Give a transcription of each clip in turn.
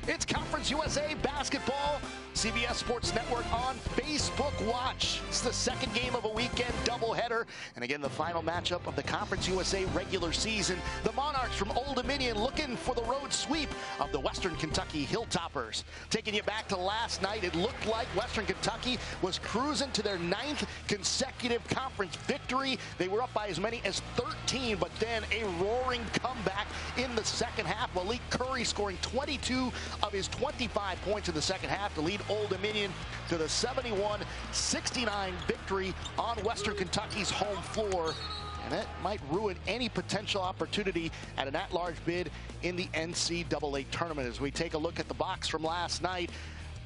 It's Conference USA Basketball, CBS Sports Network on Facebook Watch. It's the second game of a weekend doubleheader. And again, the final matchup of the Conference USA regular season. The Monarchs from Old Dominion looking for the road sweep of the Western Kentucky Hilltoppers. Taking you back to last night, it looked like Western Kentucky was cruising to their 9th consecutive conference victory. They were up by as many as 13, but then a roaring comeback in the second half. Malik Curry scoring 22 of his 25 points in the second half to lead Old Dominion to the 71-69 victory on Western Kentucky's home floor. And that might ruin any potential opportunity at an at-large bid in the NCAA tournament. As we take a look at the box from last night,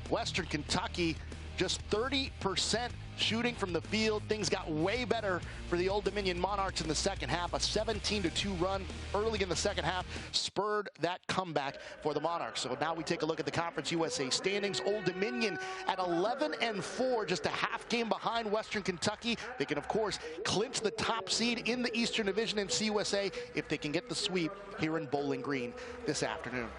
Western Kentucky just 30% shooting from the field. Things got way better for the Old Dominion Monarchs in the second half. A 17-2 run early in the second half spurred that comeback for the Monarchs. So now we take a look at the Conference USA standings. Old Dominion at 11-4, just a half game behind Western Kentucky. They can, of course, clinch the top seed in the Eastern Division in CUSA if they can get the sweep here in Bowling Green this afternoon.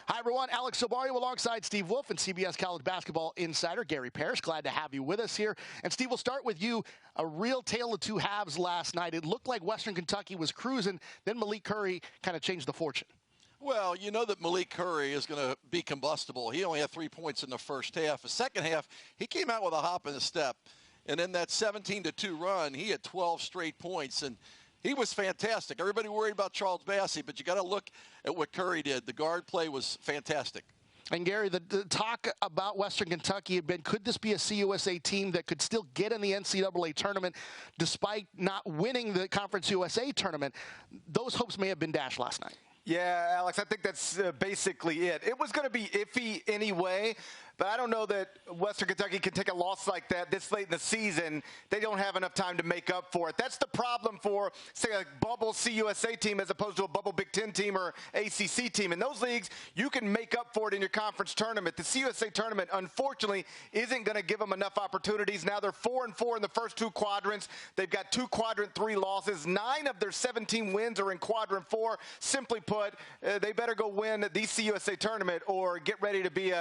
Hi, everyone. Alex Sobario alongside Steve Wolf and CBS College Basketball Insider Gary Parrish. Glad to have you with us here. And, Steve, we'll start with you. A real tale of two halves last night. It looked like Western Kentucky was cruising. Then Malik Curry kind of changed the fortune. Well, you know that Malik Curry is going to be combustible. He only had 3 points in the first half. The second half, he came out with a hop and a step. And in that 17-2 run, he had 12 straight points. And he was fantastic. Everybody worried about Charles Bassey, but you got to look at what Curry did. The guard play was fantastic. And, Gary, the talk about Western Kentucky had been, could this be a CUSA team that could still get in the NCAA tournament despite not winning the Conference USA tournament? Those hopes may have been dashed last night. Yeah, Alex, I think that's basically it. It was going to be iffy anyway, but I don't know that Western Kentucky can take a loss like that this late in the season. They don't have enough time to make up for it. That's the problem for, say, a bubble CUSA team as opposed to a bubble Big Ten team or ACC team. In those leagues, you can make up for it in your conference tournament. The CUSA tournament, unfortunately, isn't going to give them enough opportunities. Now they're 4-4 in the first two quadrants. They've got 2 quadrant 3 losses. 9 of their 17 wins are in quadrant 4. Simply put, they better go win the CUSA tournament or get ready to be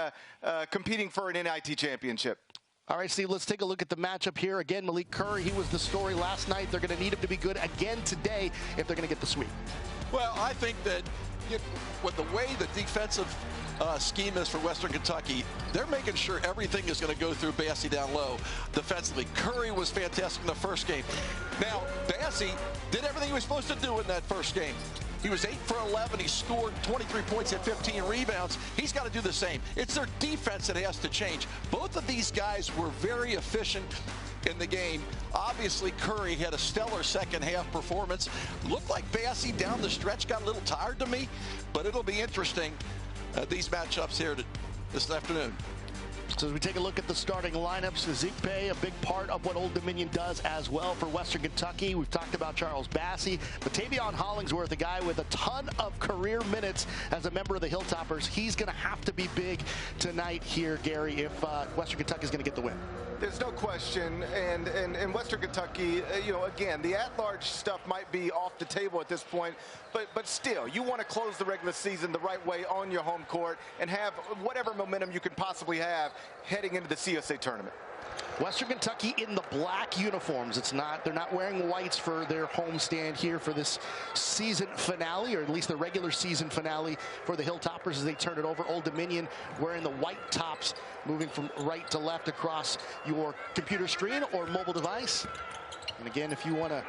competing for an NIT championship. All right, Steve, let's take a look at the matchup here. Again, Malik Curry, he was the story last night. They're going to need him to be good again today if they're going to get the sweep. Well, I think that with the way the defensive scheme is for Western Kentucky, they're making sure everything is going to go through Bassey down low defensively. Curry was fantastic in the first game. Now, Bassey did everything he was supposed to do in that first game. He was 8 for 11. He scored 23 points at 15 rebounds. He's got to do the same. It's their defense that has to change. Both of these guys were very efficient in the game. Obviously, Curry had a stellar second half performance. Looked like Bassey down the stretch got a little tired to me, but it'll be interesting, these matchups here this afternoon. So as we take a look at the starting lineups, Zeke Pay, a big part of what Old Dominion does as well for Western Kentucky. We've talked about Charles Bassey, but Tavion Hollingsworth, a guy with a ton of career minutes as a member of the Hilltoppers. He's going to have to be big tonight here, Gary, if Western Kentucky is going to get the win. There's no question, and Western Kentucky, again, the at-large stuff might be off the table at this point, but still, you want to close the regular season the right way on your home court and have whatever momentum you can possibly have heading into the CUSA tournament. Western Kentucky in the black uniforms. They're not wearing whites for their homestand here for this season finale, or at least the regular season finale for the Hilltoppers as they turn it over. Old Dominion wearing the white tops, moving from right to left across your computer screen or mobile device. And again, if you want to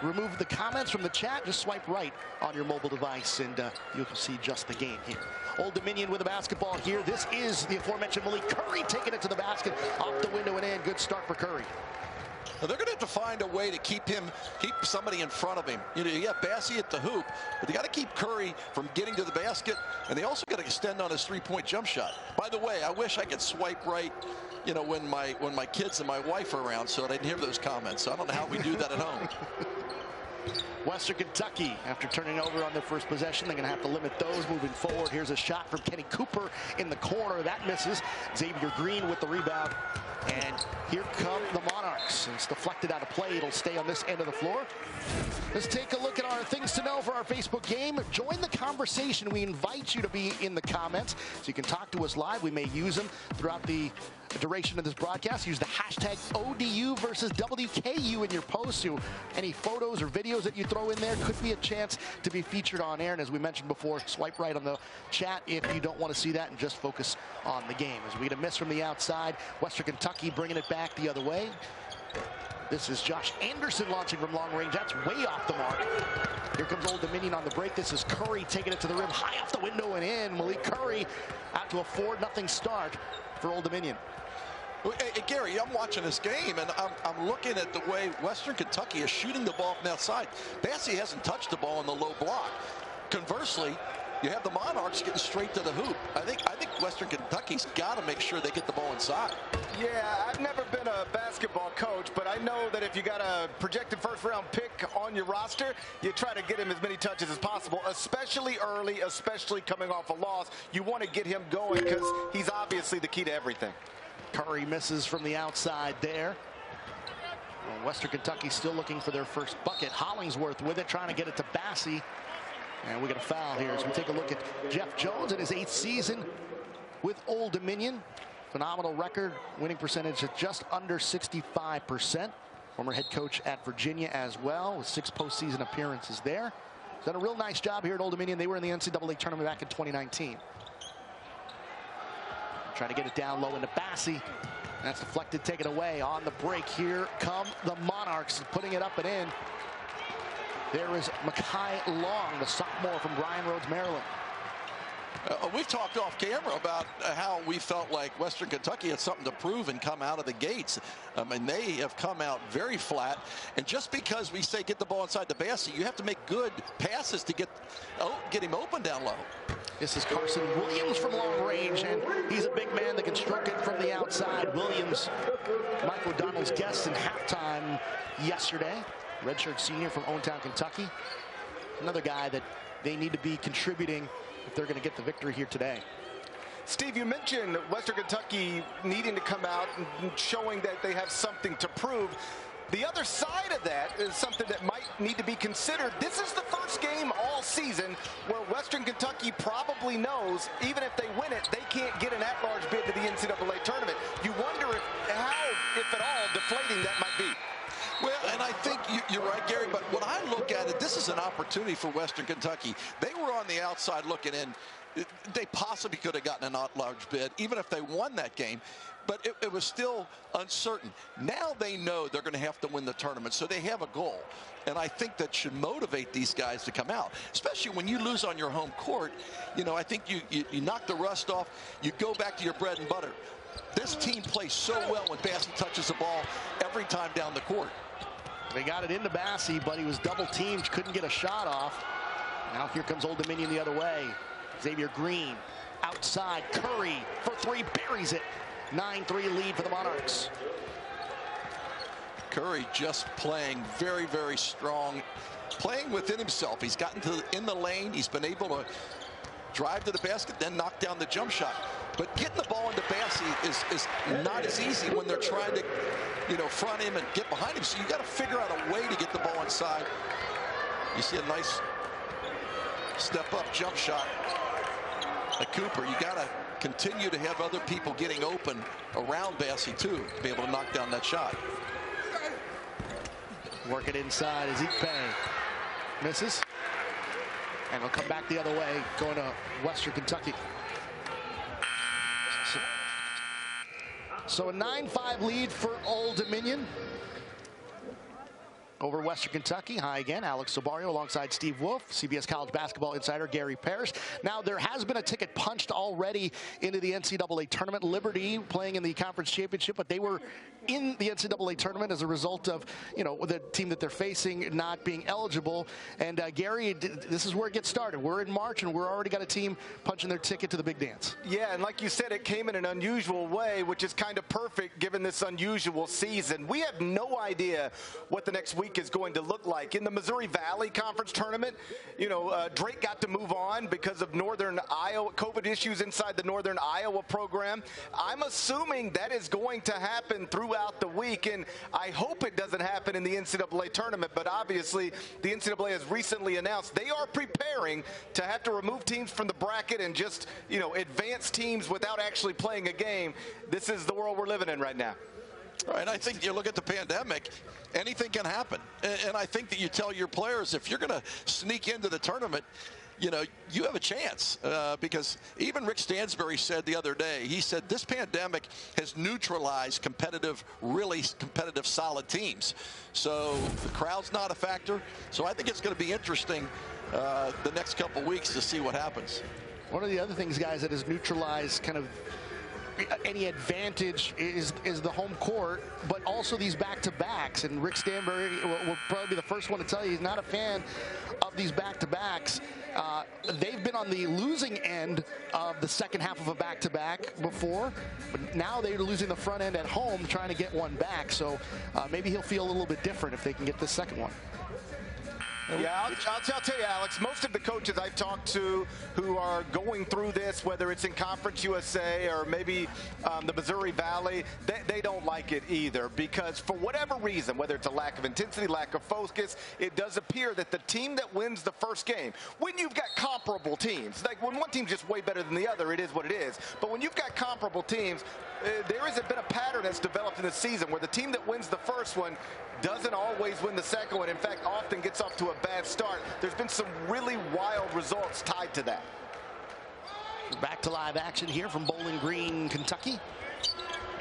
remove the comments from the chat, just swipe right on your mobile device and you'll see just the game here. Old Dominion with the basketball here. This is the aforementioned Malik Curry taking it to the basket, off the window and in. Good start for Curry. Well, they're going to have to find a way to keep somebody in front of him. You have Bassey at the hoop, but they got to keep Curry from getting to the basket, and they also got to extend on his 3-point jump shot. By the way, I wish I could swipe right, when my kids and my wife are around, so I didn't hear those comments. So I don't know how we do that at home. Western Kentucky, after turning over on their first possession, they're going to have to limit those moving forward. Here's a shot from Kenny Cooper in the corner. That misses. Xavier Green with the rebound. And here come the Monarchs. It's deflected out of play. It'll stay on this end of the floor. Let's take a look at our things to know for our Facebook game. Join the conversation. We invite you to be in the comments so you can talk to us live. We may use them throughout the duration of this broadcast. Use the hashtag ODU versus WKU in your posts. So any photos or videos that you throw in there could be a chance to be featured on air. And as we mentioned before, swipe right on the chat if you don't want to see that and just focus on the game. As we get a miss from the outside, Western Kentucky bringing it back the other way. This is Josh Anderson launching from long range. That's way off the mark. Here comes Old Dominion on the break. This is Curry taking it to the rim, high off the window and in. Malik Curry out to a 4-0 start for Old Dominion. Hey, Gary, I'm watching this game, and I'm looking at the way Western Kentucky is shooting the ball from outside. Bassey hasn't touched the ball in the low block. Conversely, you have the Monarchs getting straight to the hoop. I think Western Kentucky's got to make sure they get the ball inside. Yeah, I've never been a basketball coach, but I know that if you got a projected first-round pick on your roster, you try to get him as many touches as possible, especially early, especially coming off a loss. You want to get him going because he's obviously the key to everything. Curry misses from the outside there. Well, Western Kentucky still looking for their first bucket. Hollingsworth with it, trying to get it to Bassey. And we get a foul here as we take a look at Jeff Jones in his 8th season with Old Dominion. Phenomenal record, winning percentage at just under 65%. Former head coach at Virginia as well, with 6 postseason appearances there. He's done a real nice job here at Old Dominion. They were in the NCAA tournament back in 2019. Trying to get it down low into Bassey. That's deflected, taken away on the break. Here come the Monarchs, putting it up and in. There is Makai Long, the sophomore from Bryan Roads, Maryland. We've talked off camera about how we felt like Western Kentucky had something to prove and come out of the gates. I mean, they have come out very flat. And just because we say get the ball inside the basket, you have to make good passes to get him open down low. This is Carson Williams from long range, and he's a big man that can stroke it from the outside. Williams, Mike O'Donnell's guest in halftime yesterday. Redshirt senior from Owentown, Kentucky. Another guy that they need to be contributing if they're going to get the victory here today. Steve, you mentioned Western Kentucky needing to come out and showing that they have something to prove. The other side of that is something that might need to be considered. This is the first game all season where Western Kentucky probably knows, even if they win it, they can't get an at-large bid to the NCAA tournament. You wonder how, if at all, deflating that might be. Well, and I think you're right, Gary, but when I look at it, this is an opportunity for Western Kentucky. They were on the outside looking in. They possibly could have gotten an at-large bid, even if they won that game. But it was still uncertain. Now they know they're going to have to win the tournament, so they have a goal. And I think that should motivate these guys to come out, especially when you lose on your home court. You know, I think you knock the rust off. You go back to your bread and butter. This team plays so well when Bassey touches the ball every time down the court. They got it into Bassey, but he was double-teamed, couldn't get a shot off. Now here comes Old Dominion the other way. Xavier Green outside. Curry for 3, buries it. 9-3 lead for the Monarchs. Curry just playing very, very strong, playing within himself. He's gotten in the lane. He's been able to drive to the basket, then knock down the jump shot. But getting the ball into Bassey is not as easy when they're trying to, front him and get behind him. So you got to figure out a way to get the ball inside. You see a nice step-up jump shot at Cooper. You got to continue to have other people getting open around Bassey, too, to be able to knock down that shot. Work it inside as Ikpe misses. And he'll come back the other way, going to Western Kentucky. So a 9-5 lead for Old Dominion over Western Kentucky. Hi again, Alex Sobario alongside Steve Wolf, CBS College Basketball Insider Gary Parrish. Now, there has been a ticket punched already into the NCAA tournament. Liberty playing in the conference championship, but they were in the NCAA tournament as a result of, the team that they're facing not being eligible. And Gary, this is where it gets started. We're in March, and we're already got a team punching their ticket to the big dance. Yeah, and like you said, it came in an unusual way, which is kind of perfect given this unusual season. We have no idea what the next week week is going to look like. In the Missouri Valley Conference tournament, Drake got to move on because of Northern Iowa, COVID issues inside the Northern Iowa program. I'm assuming that is going to happen throughout the week, and I hope it doesn't happen in the NCAA tournament, but obviously the NCAA has recently announced they are preparing to have to remove teams from the bracket and just, advance teams without actually playing a game. This is the world we're living in right now. Right, I think you look at the pandemic, anything can happen. And I think that you tell your players, if you're going to sneak into the tournament, you have a chance because even Rick Stansbury said the other day, he said this pandemic has neutralized really competitive, solid teams. So the crowd's not a factor. So I think it's going to be interesting the next couple weeks to see what happens. One of the other things, guys, that has neutralized kind of any advantage is the home court, but also these back-to-backs. And Rick Stansbury will probably be the first one to tell you he's not a fan of these back-to-backs. They've been on the losing end of the second half of a back-to-back before, but now they're losing the front end at home trying to get one back. So maybe he'll feel a little bit different if they can get this second one. Yeah, I'll tell you, Alex, most of the coaches I've talked to who are going through this, whether it's in Conference USA or maybe the Missouri Valley, they don't like it either because for whatever reason, whether it's a lack of intensity, lack of focus, it does appear that the team that wins the first game, when you've got comparable teams, like when one team's just way better than the other, it is what it is. But when you've got comparable teams, there has been a pattern that's developed in the season where the team that wins the first one doesn't always win the second one. In fact, often gets off to a bad start. There's been some really wild results tied to that. Back to live action here from Bowling Green, Kentucky.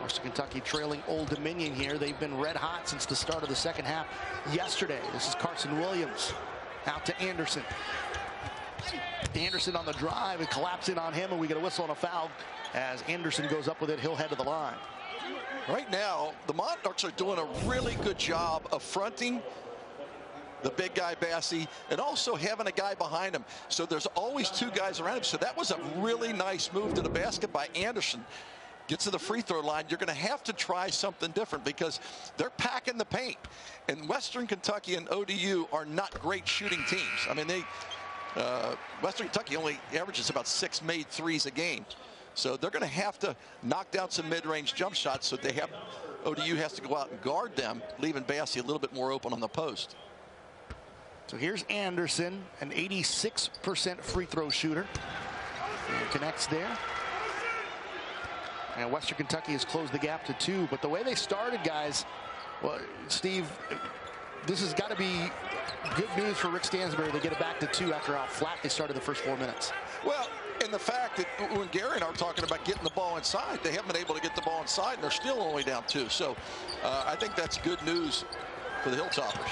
Western Kentucky trailing Old Dominion here. They've been red hot since the start of the second half yesterday. This is Carson Williams out to Anderson. Anderson on the drive and collapsing on him, and we get a whistle and a foul as Anderson goes up with it. He'll head to the line. Right now, the Monarchs are doing a really good job of fronting the big guy, Bassey, and also having a guy behind him. So there's always two guys around him. So that was a really nice move to the basket by Anderson. Gets to the free throw line. You're going to have to try something different because they're packing the paint. And Western Kentucky and ODU are not great shooting teams. I mean, Western Kentucky only averages about 6 made threes a game. So they're going to have to knock down some mid-range jump shots so ODU has to go out and guard them, leaving Bassey a little bit more open on the post. So here's Anderson, an 86% free throw shooter. And connects there. And Western Kentucky has closed the gap to 2. But the way they started, guys, well, Steve, this has got to be good news for Rick Stansbury. They get it back to 2 after how flat they started the first 4 minutes. Well, and the fact that when Gary and I are talking about getting the ball inside, they haven't been able to get the ball inside, and they're still only down 2. So I think that's good news for the Hilltoppers.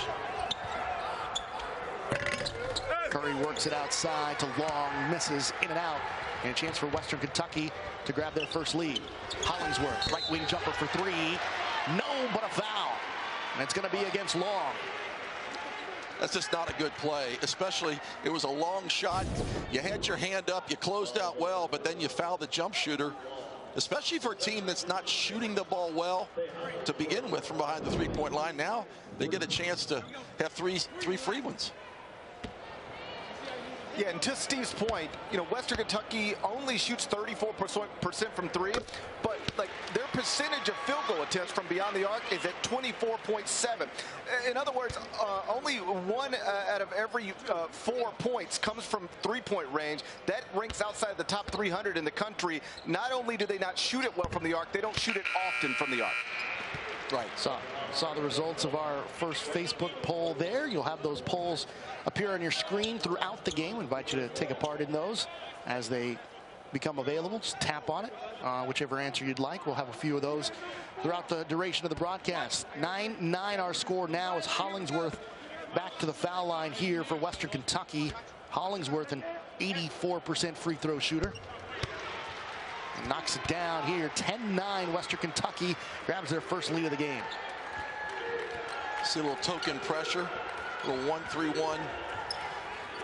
Curry works it outside to Long, misses, in and out. And a chance for Western Kentucky to grab their first lead. Hollingsworth, right wing jumper for 3. No, but a foul. And it's going to be against Long. That's just not a good play, especially it was a long shot. You had your hand up, you closed out well, but then you fouled the jump shooter, especially for a team that's not shooting the ball well to begin with from behind the three-point line. Now they get a chance to have three free ones. Yeah, and to Steve's point, Western Kentucky only shoots 34% from 3, but their percentage of field goal attempts from beyond the arc is at 24.7. In other words, only 1 out of every 4 points comes from three-point range. That ranks outside the top 300 in the country. Not only do they not shoot it well from the arc, they don't shoot it often from the arc. Right. Saw the results of our first Facebook poll there. You'll have those polls appear on your screen throughout the game. We invite you to take a part in those as they become available. Just tap on it, whichever answer you'd like. We'll have a few of those throughout the duration of the broadcast. 9-9 our score now as Hollingsworth back to the foul line here for Western Kentucky. Hollingsworth, an 84% free throw shooter. Knocks it down here. 10-9 Western Kentucky grabs their first lead of the game. See a little token pressure, a little 1-3-1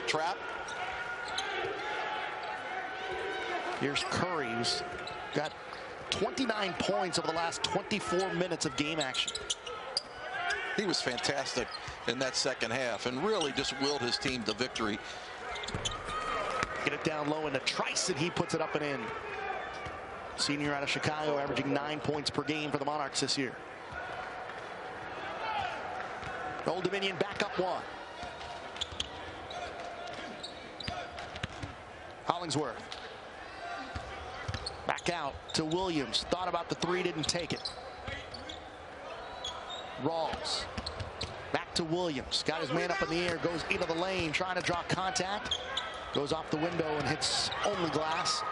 trap. Here's Curry, who's got 29 points over the last 24 minutes of game action. He was fantastic. in that second half and really just willed his team to victory. Get it down low into Trice, and he puts it up and in. Senior out of Chicago, averaging 9 points per game for the Monarchs this year. Old Dominion back up one. Hollingsworth. Back out to Williams. Thought about the three, didn't take it. Rawls. Back to Williams. Got his man up in the air, goes into the lane, trying to draw contact. Goes off the window and hits only glass.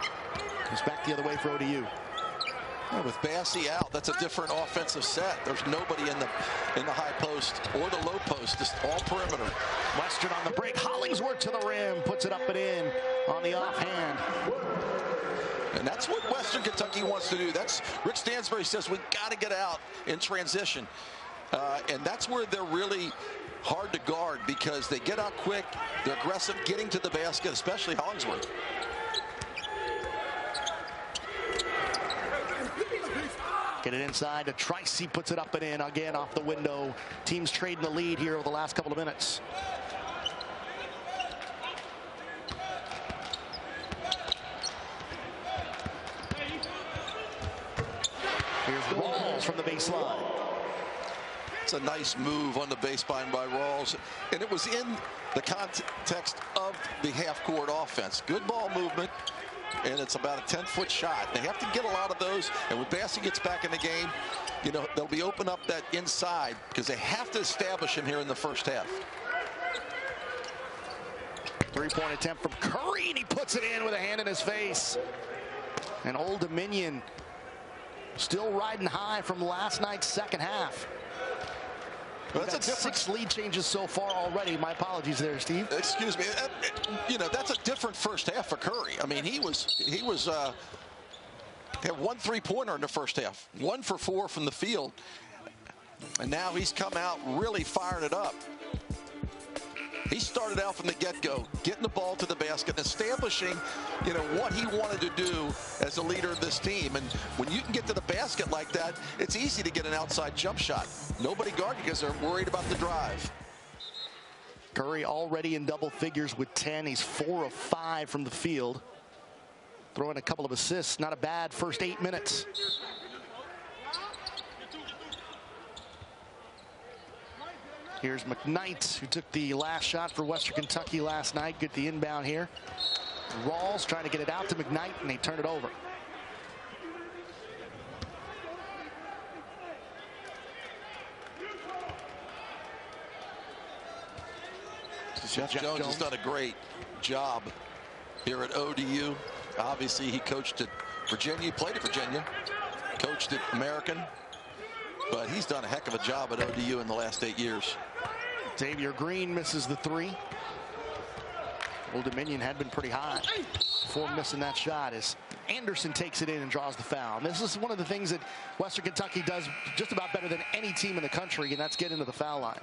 Goes back the other way for ODU. Yeah, with Bassey out, that's a different offensive set. There's nobody in the high post or the low post, just all perimeter. Western on the break. Hollingsworth to the rim, puts it up and in on the offhand. And that's what Western Kentucky wants to do. That's Rick Stansbury says we got to get out in transition, and that's where they're really hard to guard because they get out quick. They're aggressive getting to the basket, especially Hollingsworth. Get it inside to Trice. He puts it up and in again off the window. Teams trading the lead here over the last couple of minutes. Here's Rawls from the baseline. It's a nice move on the baseline by Rawls, and it was in the context of the half-court offense. Good ball movement, and it's about a 10-foot shot. They have to get a lot of those, and when Bassey gets back in the game, you know, they'll be open up that inside because they have to establish him here in the first half. Three-point attempt from Curry, and he puts it in with a hand in his face. And Old Dominion still riding high from last night's second half. Well, that's a different 6 lead changes so far already. My apologies there, Steve. Excuse me. You know, that's a different first half for Curry. I mean, he had 1 3-pointer in the first half, 1 for 4 from the field, and now he's come out really firing it up. He started out from the get-go, getting the ball to the basket, establishing, you know, what he wanted to do as a leader of this team. And when you can get to the basket like that, it's easy to get an outside jump shot. Nobody guarding because they're worried about the drive. Curry already in double figures with 10. He's 4 of 5 from the field. Throwing a couple of assists. Not a bad first 8 minutes. Here's McKnight, who took the last shot for Western Kentucky last night. Get the inbound here. Rawls trying to get it out to McKnight, and they turn it over. Jeff Jones has done a great job here at ODU. Obviously, he coached at Virginia. He played at Virginia, coached at American. But he's done a heck of a job at ODU in the last 8 years. Xavier Green misses the 3. Old Dominion had been pretty high before missing that shot as Anderson takes it in and draws the foul. And this is one of the things that Western Kentucky does just about better than any team in the country, and that's get into the foul line.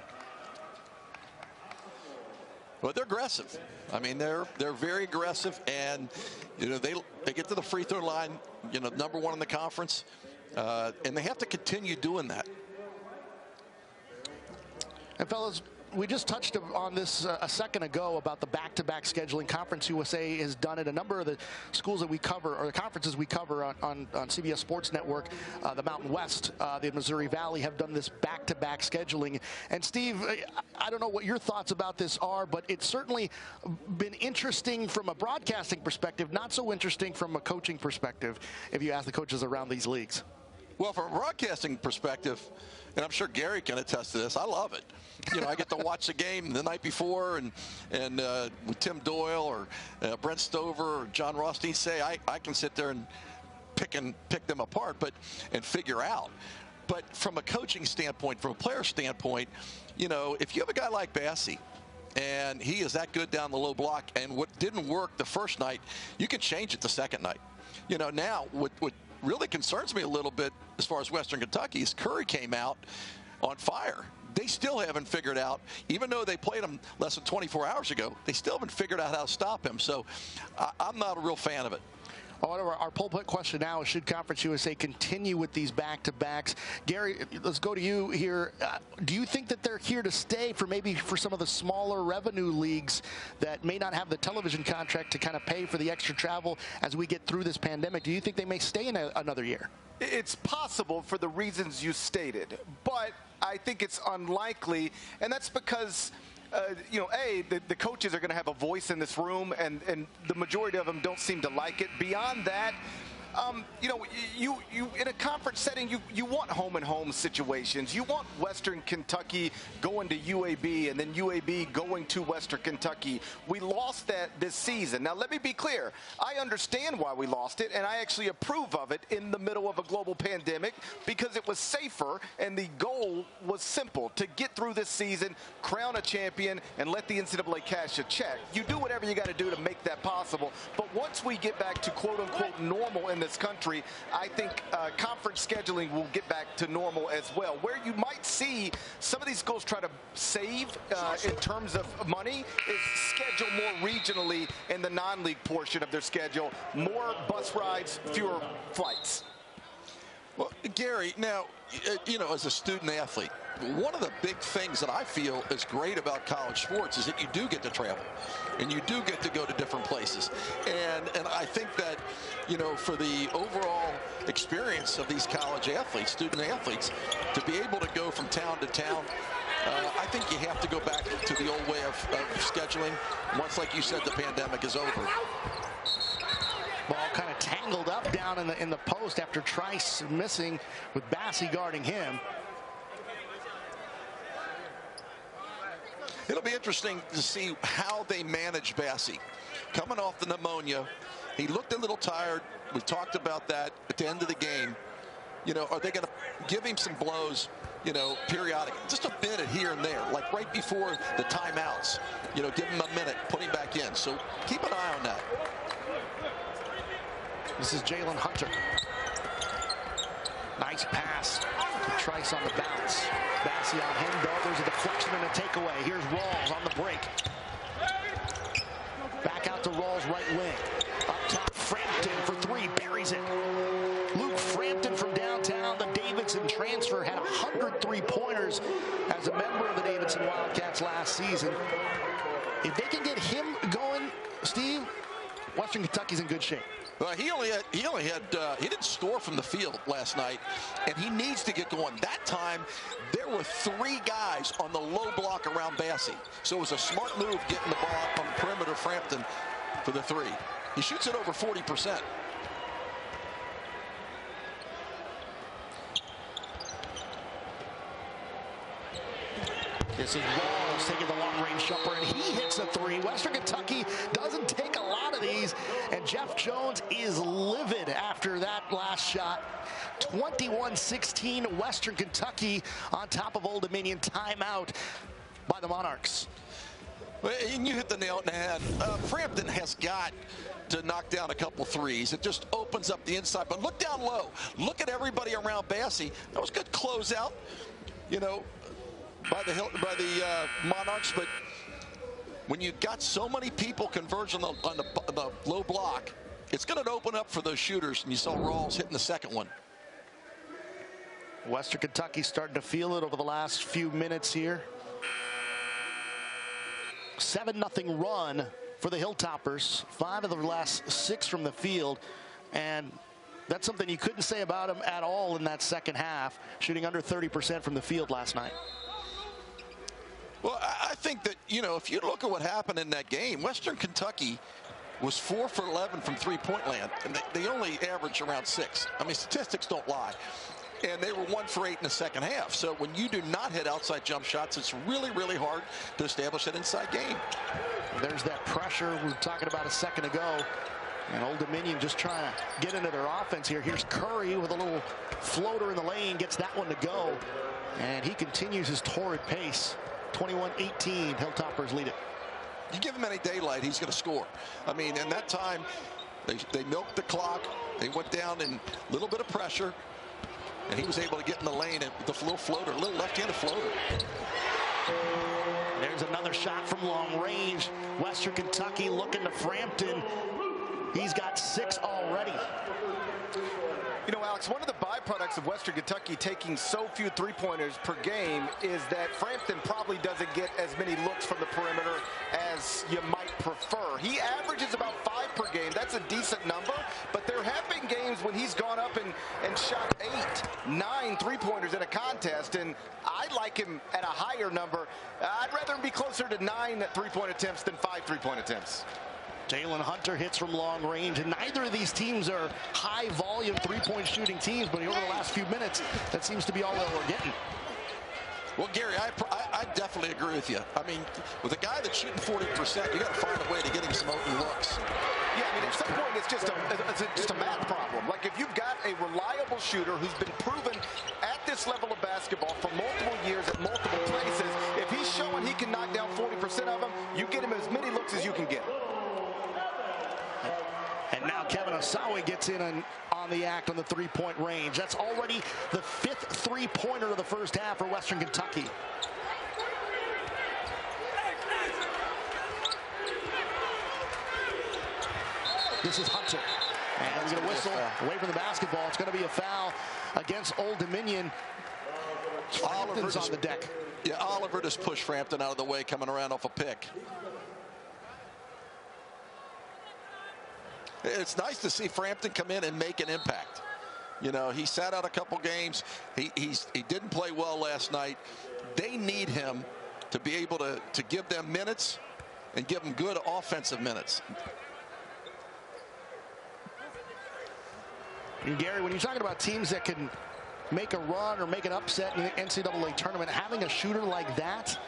Well, they're aggressive. I mean, they're very aggressive, and you know they get to the free throw line, you know, #1 in the conference. And they have to continue doing that. And fellas, we just touched on this a second ago about the back-to-back scheduling. Conference USA has done it. A number of the schools that we cover, or the conferences we cover on CBS Sports Network, the Mountain West, the Missouri Valley, have done this back-to-back scheduling. And Steve, I don't know what your thoughts about this are, but it's certainly been interesting from a broadcasting perspective, not so interesting from a coaching perspective, if you ask the coaches around these leagues. Well, from a broadcasting perspective, and I'm sure Gary can attest to this, I love it. You know, I get to watch the game the night before, and with Tim Doyle or Brent Stover or John Rothstein say, I can sit there and pick them apart, and figure out. But from a coaching standpoint, from a player standpoint, you know, if you have a guy like Bassey, and he is that good down the low block, and what didn't work the first night, you can change it the second night. You know, now what really concerns me a little bit as far as Western Kentucky is Curry came out on fire. They still haven't figured out, even though they played him less than 24 hours ago, they still haven't figured out how to stop him. So I'm not a real fan of it. Our poll put question now is, should Conference USA continue with these back-to-backs? Gary, let's go to you here. Do you think that they're here to stay for some of the smaller revenue leagues that may not have the television contract to kind of pay for the extra travel as we get through this pandemic? Do you think they may stay in another year? It's possible for the reasons you stated, but I think it's unlikely, and that's because the coaches are going to have a voice in this room, and the majority of them don't seem to like it. Beyond that, you in a conference setting, you want home-and-home situations. You want Western Kentucky going to UAB and then UAB going to Western Kentucky. We lost that this season. Now, let me be clear. I understand why we lost it, and I actually approve of it in the middle of a global pandemic because it was safer, and the goal was simple: to get through this season, crown a champion, and let the NCAA cash a check. You do whatever you got to do to make that possible, but once we get back to quote-unquote normal in this country, I think conference scheduling will get back to normal as well. Where you might see some of these schools try to save in terms of money is schedule more regionally in the non-league portion of their schedule. More bus rides, fewer flights. Well, Gary, now, as a student athlete, one of the big things that I feel is great about college sports is that you do get to travel and you do get to go to different places. And I think that, for the overall experience of these college athletes, student athletes, to be able to go from town to town, I think you have to go back to the old way of scheduling once, like you said, the pandemic is over. Ball kind of tangled up down in the post after Trice missing with Bassie guarding him. It'll be interesting to see how they manage Bassie. Coming off the pneumonia, he looked a little tired. We talked about that at the end of the game. Are they going to give him some blows, periodic, just a minute here and there, like right before the timeouts, give him a minute, put him back in. So keep an eye on that. This is Jalen Hunter. Nice pass. Trice on the bounce. Bassie on him, though. There's a deflection and a takeaway. Here's Rawls on the break. Back out to Rawls, right wing. Up top, Frampton for three. Buries it. Luke Frampton from downtown. The Davidson transfer had 100 three-pointers as a member of the Davidson Wildcats last season. If they can get him going, Steve, Western Kentucky's in good shape. He didn't score from the field last night, and he needs to get going. That time, there were three guys on the low block around Bassie. So it was a smart move getting the ball up on the perimeter, Frampton, for the three. He shoots it over 40%. This is Rawls taking the long-range jumper, and he hits a three. Western Kentucky doesn't take a lot of these, and Jeff Jones is livid after that last shot. 21-16, Western Kentucky on top of Old Dominion. Timeout by the Monarchs. And you hit the nail on the head. Frampton has got to knock down a couple threes. It just opens up the inside. But look down low. Look at everybody around Bassie. That was a good closeout, by the Monarchs. But when you've got so many people converging on the low block, it's going to open up for those shooters. And you saw Rawls hitting the second one. Western Kentucky starting to feel it over the last few minutes here. 7-0 run for the Hilltoppers. 5 of the last 6 from the field. And that's something you couldn't say about them at all in that second half, shooting under 30% from the field last night. Well, I think that, if you look at what happened in that game, Western Kentucky was 4 for 11 from three-point land, and they only average around 6. I mean, statistics don't lie. And they were 1 for 8 in the second half. So when you do not hit outside jump shots, it's really, really hard to establish that inside game. There's that pressure we were talking about a second ago. And Old Dominion just trying to get into their offense here. Here's Curry with a little floater in the lane, gets that one to go. And he continues his torrid pace. 21-18, Hilltoppers lead it. You give him any daylight, he's going to score. I mean, in that time, they milked the clock. They went down in a little bit of pressure, and he was able to get in the lane and the little floater, a little left-handed floater. There's another shot from long range. Western Kentucky looking to Frampton. He's got 6 already. You know, Alex, one of the byproducts of Western Kentucky taking so few three-pointers per game is that Frampton probably doesn't get as many looks from the perimeter as you might prefer. He averages about 5 per game. That's a decent number, but there have been games when he's gone up and shot 8, 9 three-pointers in a contest, and I like him at a higher number. I'd rather him be closer to 9 three-point attempts than 5 three-point attempts. Jalen Hunter hits from long range, and neither of these teams are high-volume three-point shooting teams, but over the last few minutes, that seems to be all that we're getting. Well, Gary, I definitely agree with you. I mean, with a guy that's shooting 40%, you got to find a way to get him some open looks. Yeah, I mean, at some point, it's just a math problem. Like, if you've got a reliable shooter who's been proven at this level of basketball for multiple years at multiple places, if he's showing he can knock down 40% of them, you get him as many looks as you can get. And now Kevin Osawe gets in on the act on the three-point range. That's already the 5th three-pointer of the first half for Western Kentucky. This is Hunter. And he's going to whistle away from the basketball. It's going to be a foul against Old Dominion. Frampton's on the deck. Yeah, Oliver just pushed Frampton out of the way coming around off a pick. It's nice to see Frampton come in and make an impact. You know, he sat out a couple games. He didn't play well last night. They need him to be able to give them minutes and give them good offensive minutes. And Gary, when you're talking about teams that can make a run or make an upset in the NCAA tournament, having a shooter like that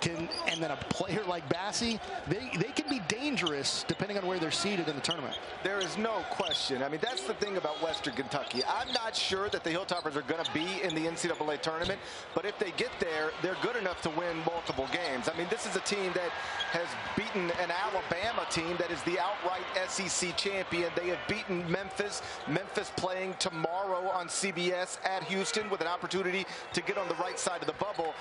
and then a player like Bassie, they can be dangerous depending on where they're seated in the tournament. There is no question. I mean, that's the thing about Western Kentucky. I'm not sure that the Hilltoppers are going to be in the NCAA tournament, but if they get there, they're good enough to win multiple games. I mean, this is a team that has beaten an Alabama team that is the outright SEC champion. They have beaten Memphis. Memphis playing tomorrow on CBS at Houston with an opportunity to get on the right side of the bubble.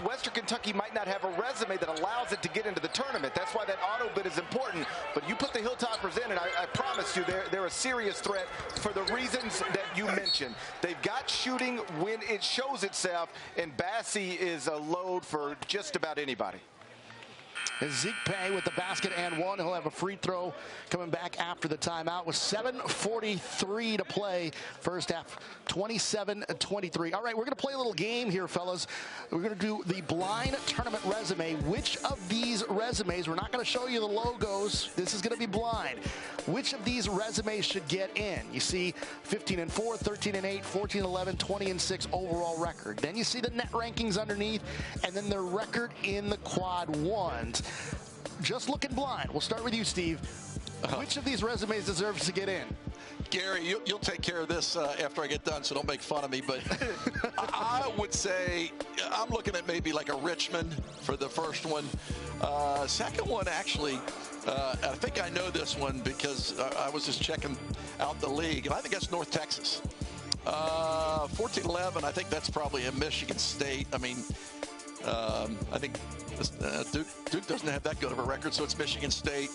Western Kentucky might not have a resume that allows it to get into the tournament. That's why that auto bid is important. But you put the Hilltoppers in, and I promise you they're a serious threat for the reasons that you mentioned. They've got shooting when it shows itself, and Bassie is a load for just about anybody. Zeke Pay with the basket and one. He'll have a free throw coming back after the timeout with 7:43 to play. First half, 27-23. All right, we're going to play a little game here, fellas. We're going to do the blind tournament resume. Which of these resumes, we're not going to show you the logos. This is going to be blind. Which of these resumes should get in? You see 15-4, 13-8, 14-11, 20-6 overall record. Then you see the net rankings underneath, and then their record in the quad ones. Just looking blind. We'll start with you, Steve. Which of these resumes deserves to get in? Gary, you'll take care of this after I get done, so don't make fun of me. But I would say I'm looking at maybe like a Richmond for the first one. Second one, actually, I think I know this one because I was just checking out the league, and I think that's North Texas. 14-11, I think that's probably in Michigan State. I mean, I think Duke doesn't have that good of a record, so it's Michigan State.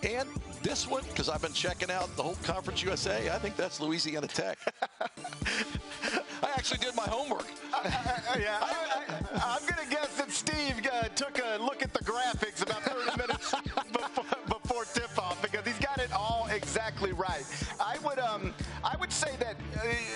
And this one, because I've been checking out the whole Conference USA, I think that's Louisiana Tech. I actually did my homework. I'm going to guess that Steve took a look at the graphics about 30 minutes before tip-off because he's got it all exactly right. I would say that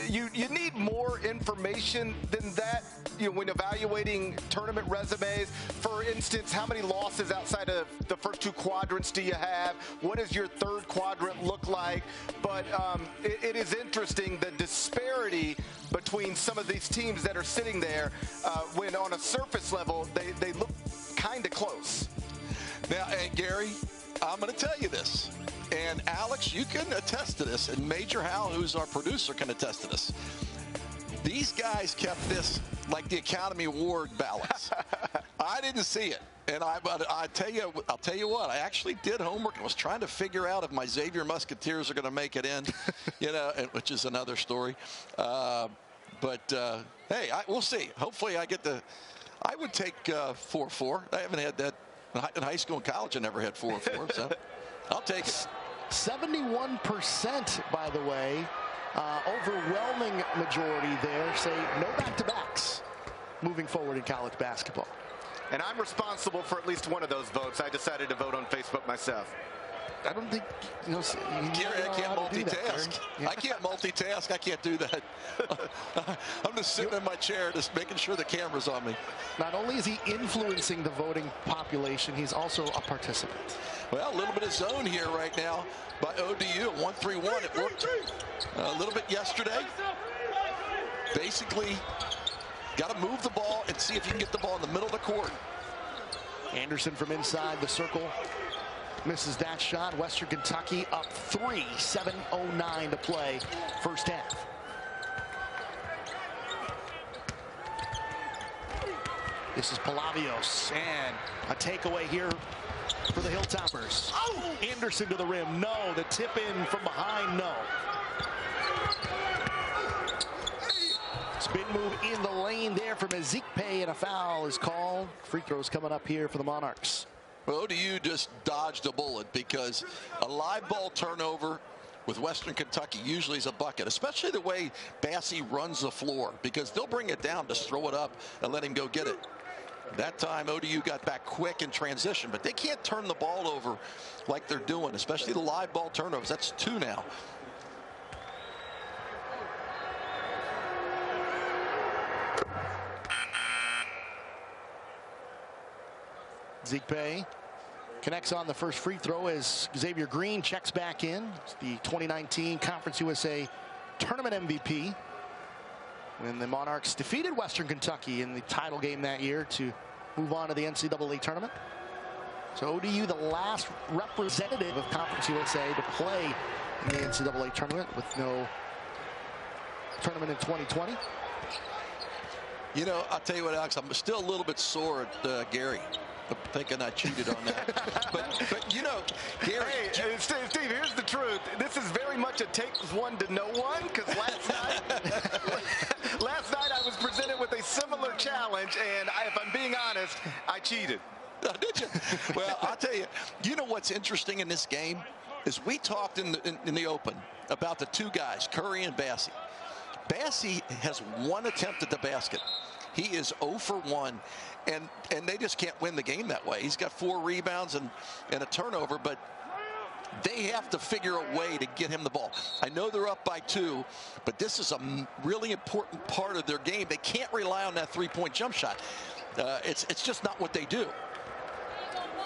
you need more information than that. When evaluating tournament resumes, for instance, how many losses outside of the first 2 quadrants do you have? What does your third quadrant look like? But it is interesting the disparity between some of these teams that are sitting there when on a surface level they look kind of close. Now, and Gary, I'm going to tell you this, and Alex, you can attest to this, and Major Hal, who's our producer, can attest to this. These guys kept this like the Academy Award ballots. I didn't see it, and I'll tell you what. I actually did homework and was trying to figure out if my Xavier Musketeers are going to make it in, which is another story. But hey, we'll see. Hopefully, I get the. I would take 4-4. I haven't had that in high school and college. I never had 4-4, so I'll take it. 71%, by the way, overwhelming majority there say no back-to-backs moving forward in college basketball. And I'm responsible for at least one of those votes. I decided to vote on Facebook myself. I don't think, Gary, I can't multitask. I can't multitask. I can't do that. I'm just sitting in my chair, just making sure the camera's on me. Not only is he influencing the voting population, he's also a participant. Well, a little bit of zone here right now by ODU. 1-3-1. It worked a little bit yesterday. Basically, got to move the ball and see if you can get the ball in the middle of the court. Anderson from inside the circle misses that shot. Western Kentucky up 3, 7:09 to play first half. This is Palavios, and a takeaway here for the Hilltoppers. Oh! Anderson to the rim, no. The tip in from behind, no. Spin move in the lane there from Ezekpe, and a foul is called. Free throws coming up here for the Monarchs. Well, ODU just dodged a bullet because a live ball turnover with Western Kentucky usually is a bucket, especially the way Bassey runs the floor, because they'll bring it down, just throw it up and let him go get it. That time ODU got back quick in transition, but they can't turn the ball over like they're doing, especially the live ball turnovers. That's 2 now. Ezekpe connects on the first free throw as Xavier Green checks back in. It's the 2019 Conference USA Tournament MVP. When the Monarchs defeated Western Kentucky in the title game that year to move on to the NCAA tournament. So ODU, the last representative of Conference USA to play in the NCAA tournament, with no tournament in 2020. You know, I'll tell you what, Alex, I'm still a little bit sore at Gary, thinking I cheated on that. but you know, Gary. Hey, Steve, here's the truth. This is very much a takes one to know one, because last night I was presented with a similar challenge, and if I'm being honest, I cheated. Did you? Well, I'll tell you, you know what's interesting in this game is we talked in the open about the two guys, Curry and Bassey. Bassey has one attempt at the basket. He is 0 for 1, and they just can't win the game that way. He's got 4 rebounds and a turnover, but they have to figure a way to get him the ball. I know they're up by 2, but this is a really important part of their game. They can't rely on that three-point jump shot. It's just not what they do.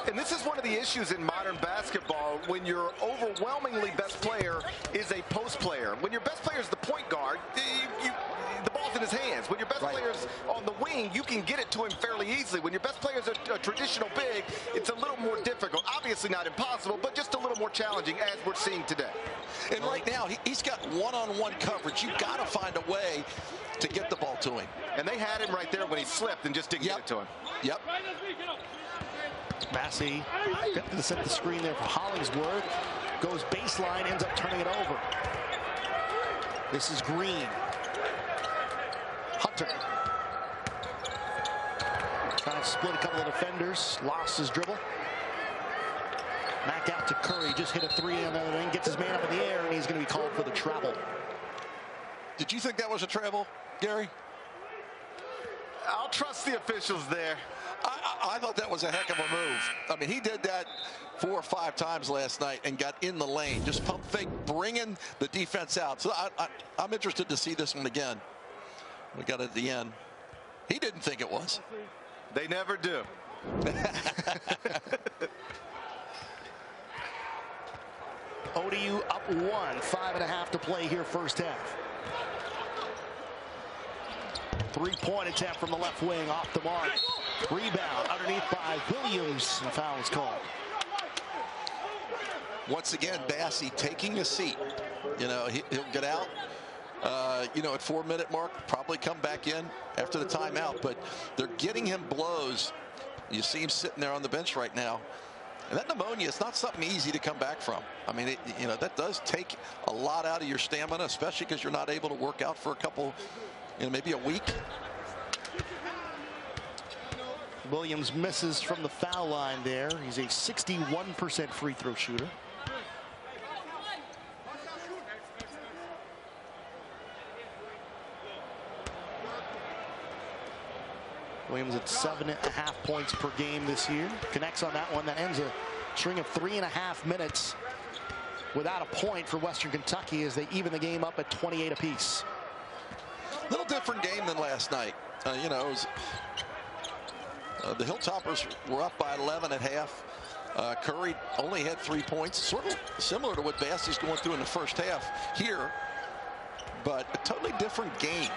And this is one of the issues in modern basketball, when your overwhelmingly best player is a post player. When your best player is the point guard, the ball's in his hands. When your best player is on the wing, you can get it to him fairly easily. When your best player is a traditional big, it's a little more difficult. Obviously not impossible, but just a little more challenging, as we're seeing today. And right now, he's got one-on-one coverage. You've got to find a way to get the ball to him. And they had him right there when he slipped and just didn't get it to him. Yep. Bassey to set the screen there for Hollingsworth. Goes baseline, ends up turning it over. This is Green. Hunter. Trying to split a couple of defenders. Lost his dribble. Back out to Curry. Just hit a 3 on the other end. Gets his man up in the air, and he's going to be called for the travel. Did you think that was a travel, Gary? I'll trust the officials there. I thought that was a heck of a move. I mean, he did that 4 or 5 times last night and got in the lane. Just pump fake, bringing the defense out. So I'm interested to see this one again. We got it at the end. He didn't think it was. They never do. ODU up 1, 5.5 to play here first half. 3-point attempt from the left wing, off the mark. Rebound underneath by Williams, and foul is called. Once again, Bassey taking a seat. You know, he'll get out. You know, at 4-minute mark, probably come back in after the timeout. But they're getting him blows. You see him sitting there on the bench right now. And that pneumonia is not something easy to come back from. I mean, you know, that does take a lot out of your stamina, especially because you're not able to work out for a couple, you know, maybe a week. Williams misses from the foul line there. He's a 61% free throw shooter. Williams at 7.5 points per game this year. Connects on that one. That ends a string of 3.5 minutes without a point for Western Kentucky as they even the game up at 28 apiece. A little different game than last night. You know, it was, the Hilltoppers were up by 11 at half. Curry only had 3 points, sort of similar to what Bassey's going through in the first half here, but a totally different game.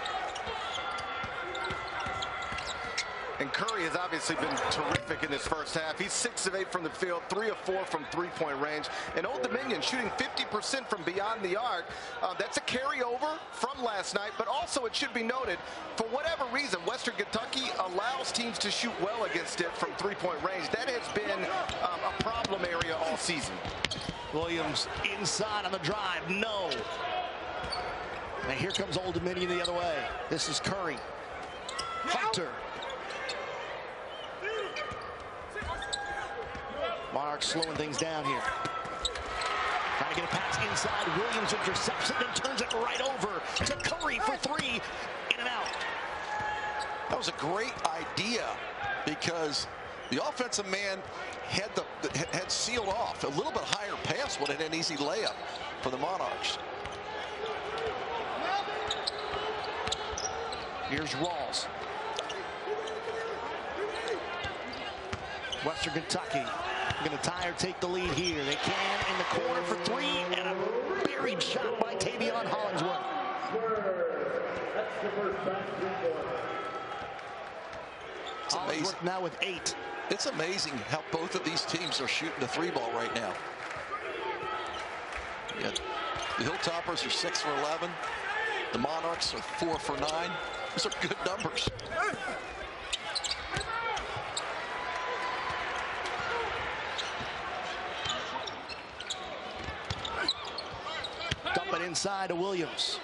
And Curry has obviously been terrific in this first half. He's 6 of 8 from the field, 3 of 4 from three-point range. And Old Dominion shooting 50% from beyond the arc. That's a carryover from last night, but also it should be noted, for whatever reason, Western Kentucky allows teams to shoot well against it from three-point range. That has been a problem area all season. Williams inside on the drive, no. And here comes Old Dominion the other way. This is Curry. Hunter. Monarchs slowing things down here. Trying to get a pass inside. Williams intercepts it and turns it right over to Curry for 3. In and out. That was a great idea because the offensive man had sealed off. A little bit higher pass would have had an easy layup for the Monarchs. Here's Rawls. Western Kentucky going to tie or take the lead here. They can in the corner for 3, and a buried shot by Tavion Hollingsworth. It's amazing. Now with 8. It's amazing how both of these teams are shooting the 3-ball right now. Yeah, the Hilltoppers are 6 for 11. The Monarchs are 4 for 9. Those are good numbers. Dump it inside to Williams.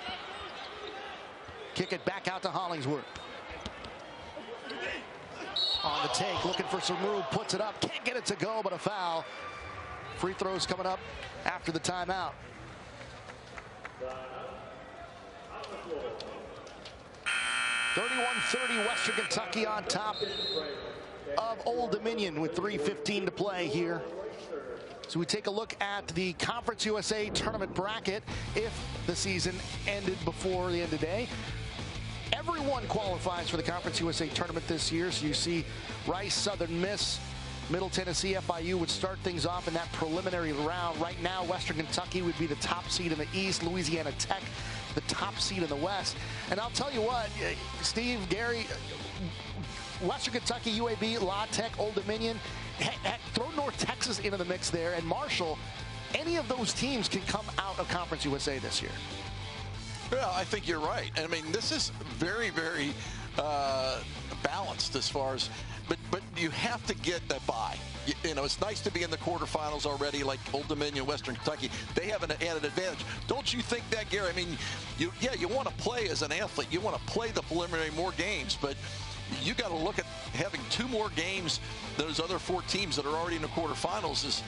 Kick it back out to Hollingsworth. On the take, looking for some room, puts it up, can't get it to go, but a foul. Free throws coming up after the timeout. (31-30) Western Kentucky on top of Old Dominion with 3:15 to play here. So we take a look at the Conference USA tournament bracket. If the season ended before the end of the day, everyone qualifies for the Conference USA tournament this year. So you see Rice, Southern Miss, Middle Tennessee, FIU would start things off in that preliminary round. Right now, Western Kentucky would be the top seed in the East. Louisiana Tech, the top seed in the West. And I'll tell you what, Steve, Gary, Western Kentucky, UAB, La Tech, Old Dominion, throw North Texas into the mix there, and Marshall, any of those teams can come out of Conference USA this year. Well, I think you're right. I mean, this is very, very balanced as far as, but you have to get that bye. You know, it's nice to be in the quarterfinals already, like Old Dominion, Western Kentucky. They have an added advantage. Don't you think that, Gary? I mean, you want to play as an athlete. You want to play the preliminary more games, but you got to look at having 2 more games than those other 4 teams that are already in the quarterfinals. Is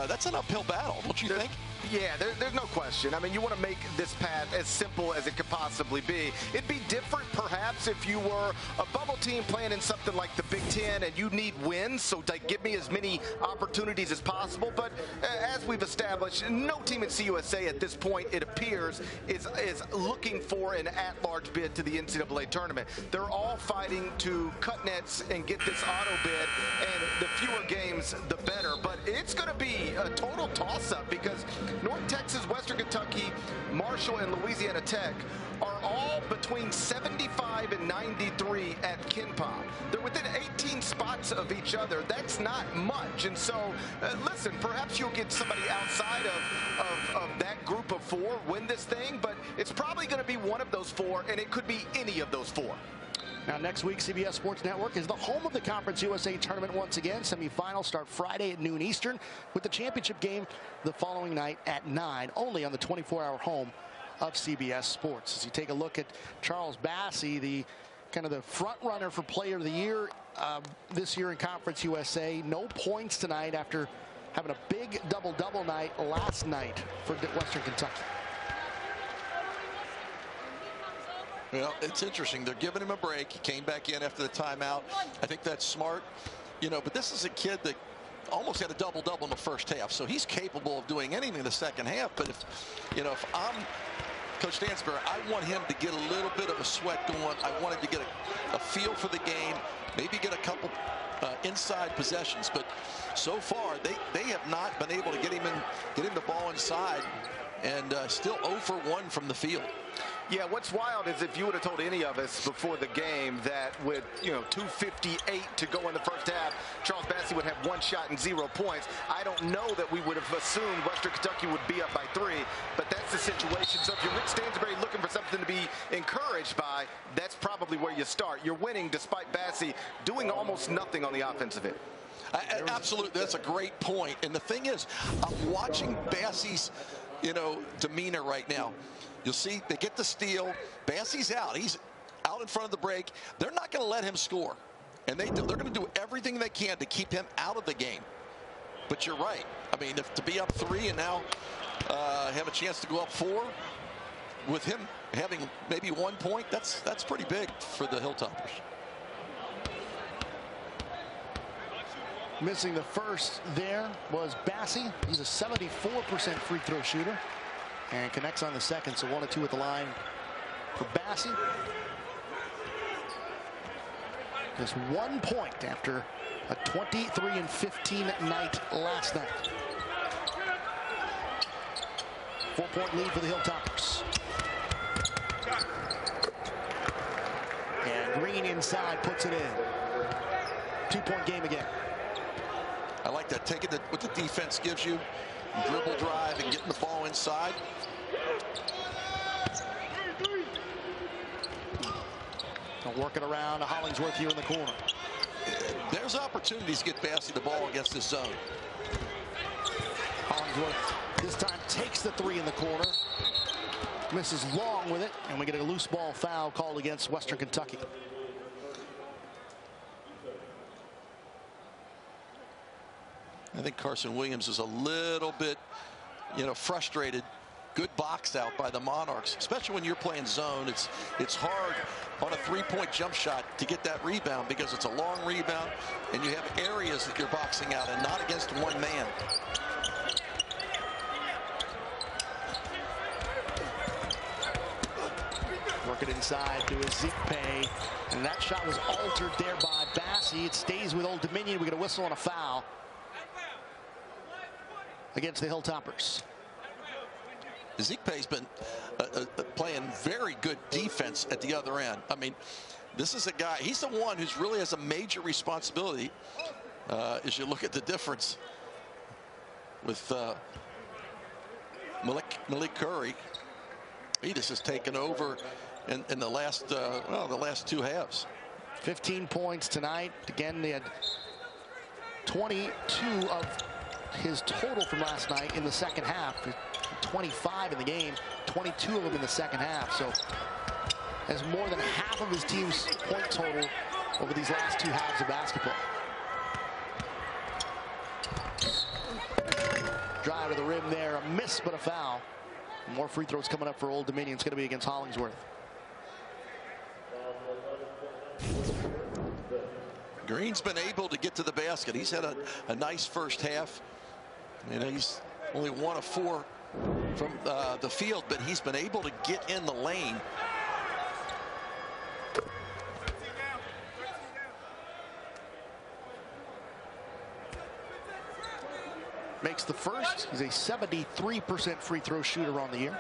that's an uphill battle, don't you think? Yeah, there's no question. I mean, you want to make this path as simple as it could possibly be. It'd be different, perhaps, if you were a bubble team playing in something like the Big Ten and you need wins, so give me as many opportunities as possible. But as we've established, no team in CUSA at this point, it appears, is looking for an at-large bid to the NCAA tournament. They're all fighting to cut nets and get this auto bid, and the fewer games, the better. But it's going to be a total toss-up because North Texas, Western Kentucky, Marshall, and Louisiana Tech are all between 75 and 93 at KenPom. They're within 18 spots of each other. That's not much. And so, listen, perhaps you'll get somebody outside of that group of 4 win this thing, but it's probably going to be one of those 4, and it could be any of those 4. Now, next week, CBS Sports Network is the home of the Conference USA tournament once again. Semifinals start Friday at noon Eastern, with the championship game the following night at 9, only on the 24-hour home of CBS Sports. As you take a look at Charles Bassey, the kind of the front runner for Player of the Year this year in Conference USA. No points tonight after having a big double-double night last night for Western Kentucky. Well, it's interesting. They're giving him a break. He came back in after the timeout. I think that's smart. You know, but this is a kid that almost had a double-double in the first half, so he's capable of doing anything in the second half. But if I'm Coach Stansbury, I want him to get a little bit of a sweat going. I want him to get a feel for the game, maybe get a couple inside possessions. But so far, they have not been able to get him the ball inside, and still 0 for 1 from the field. Yeah, what's wild is if you would have told any of us before the game that with 2:58 to go in the first half, Charles Bassey would have 1 shot and 0 points. I don't know that we would have assumed Western Kentucky would be up by 3, but that's the situation. So if you're Rick Stansbury looking for something to be encouraged by, that's probably where you start. You're winning despite Bassey doing almost nothing on the offensive end. Absolutely, that's a great point. And the thing is, I'm watching Bassey's demeanor right now. You'll see they get the steal. Bassey's out. He's out in front of the break. They're not going to let him score. And they're going to do everything they can to keep him out of the game. But you're right. I mean, to be up 3 and now have a chance to go up 4 with him having maybe 1 point, that's pretty big for the Hilltoppers. Missing the first there was Bassey. He's a 74% free throw shooter and connects on the second, so 1 of 2 at the line for Bassey. Just 1 point after a 23-15 night last night. 4-point lead for the Hilltoppers. And Green inside puts it in. 2-point game again. I like that, taking what the defense gives you, dribble drive and getting the ball inside. Working around to Hollingsworth here in the corner. There's opportunities to get Bassey the ball against this zone. Hollingsworth this time takes the 3 in the corner. Misses long with it, and we get a loose ball foul called against Western Kentucky. I think Carson Williams is a little bit, frustrated. Good box out by the Monarchs, especially when you're playing zone. It's hard on a 3-point jump shot to get that rebound because it's a long rebound and you have areas that you're boxing out and not against one man. Working inside to Ezekpe, and that shot was altered there by Bassey. It stays with Old Dominion. We get a whistle and a foul against the Hilltoppers. Ezekpe's been playing very good defense at the other end. I mean, this is a guy, he's the one who's really has a major responsibility as you look at the difference with Malik Curry. He just has taken over in the last, the last 2 halves. 15 points tonight. Again, they had 22 of his total from last night in the second half. 25 in the game, 22 of them in the second half. So has more than half of his team's point total over these last 2 halves of basketball. Drive to the rim there, a miss but a foul. More free throws coming up for Old Dominion. It's going to be against Hollingsworth. Green's been able to get to the basket. He's had a nice first half. He's only 1 of 4 from the field, but he's been able to get in the lane. Makes the first. He's a 73% free throw shooter on the year.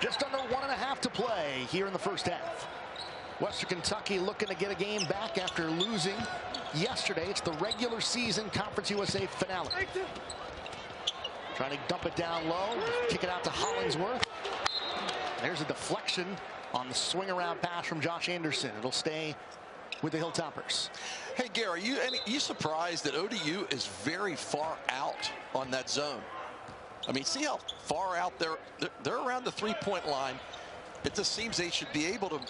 Just under 1.5 to play here in the first half. Western Kentucky looking to get a game back after losing yesterday. It's the regular season Conference USA finale. Trying to dump it down low, kick it out to Hollingsworth. There's a deflection on the swing around pass from Josh Anderson. It'll stay with the Hilltoppers. Hey, Gary, you surprised that ODU is very far out on that zone? I mean, see how far out they're around the 3-point line. It just seems they should be able to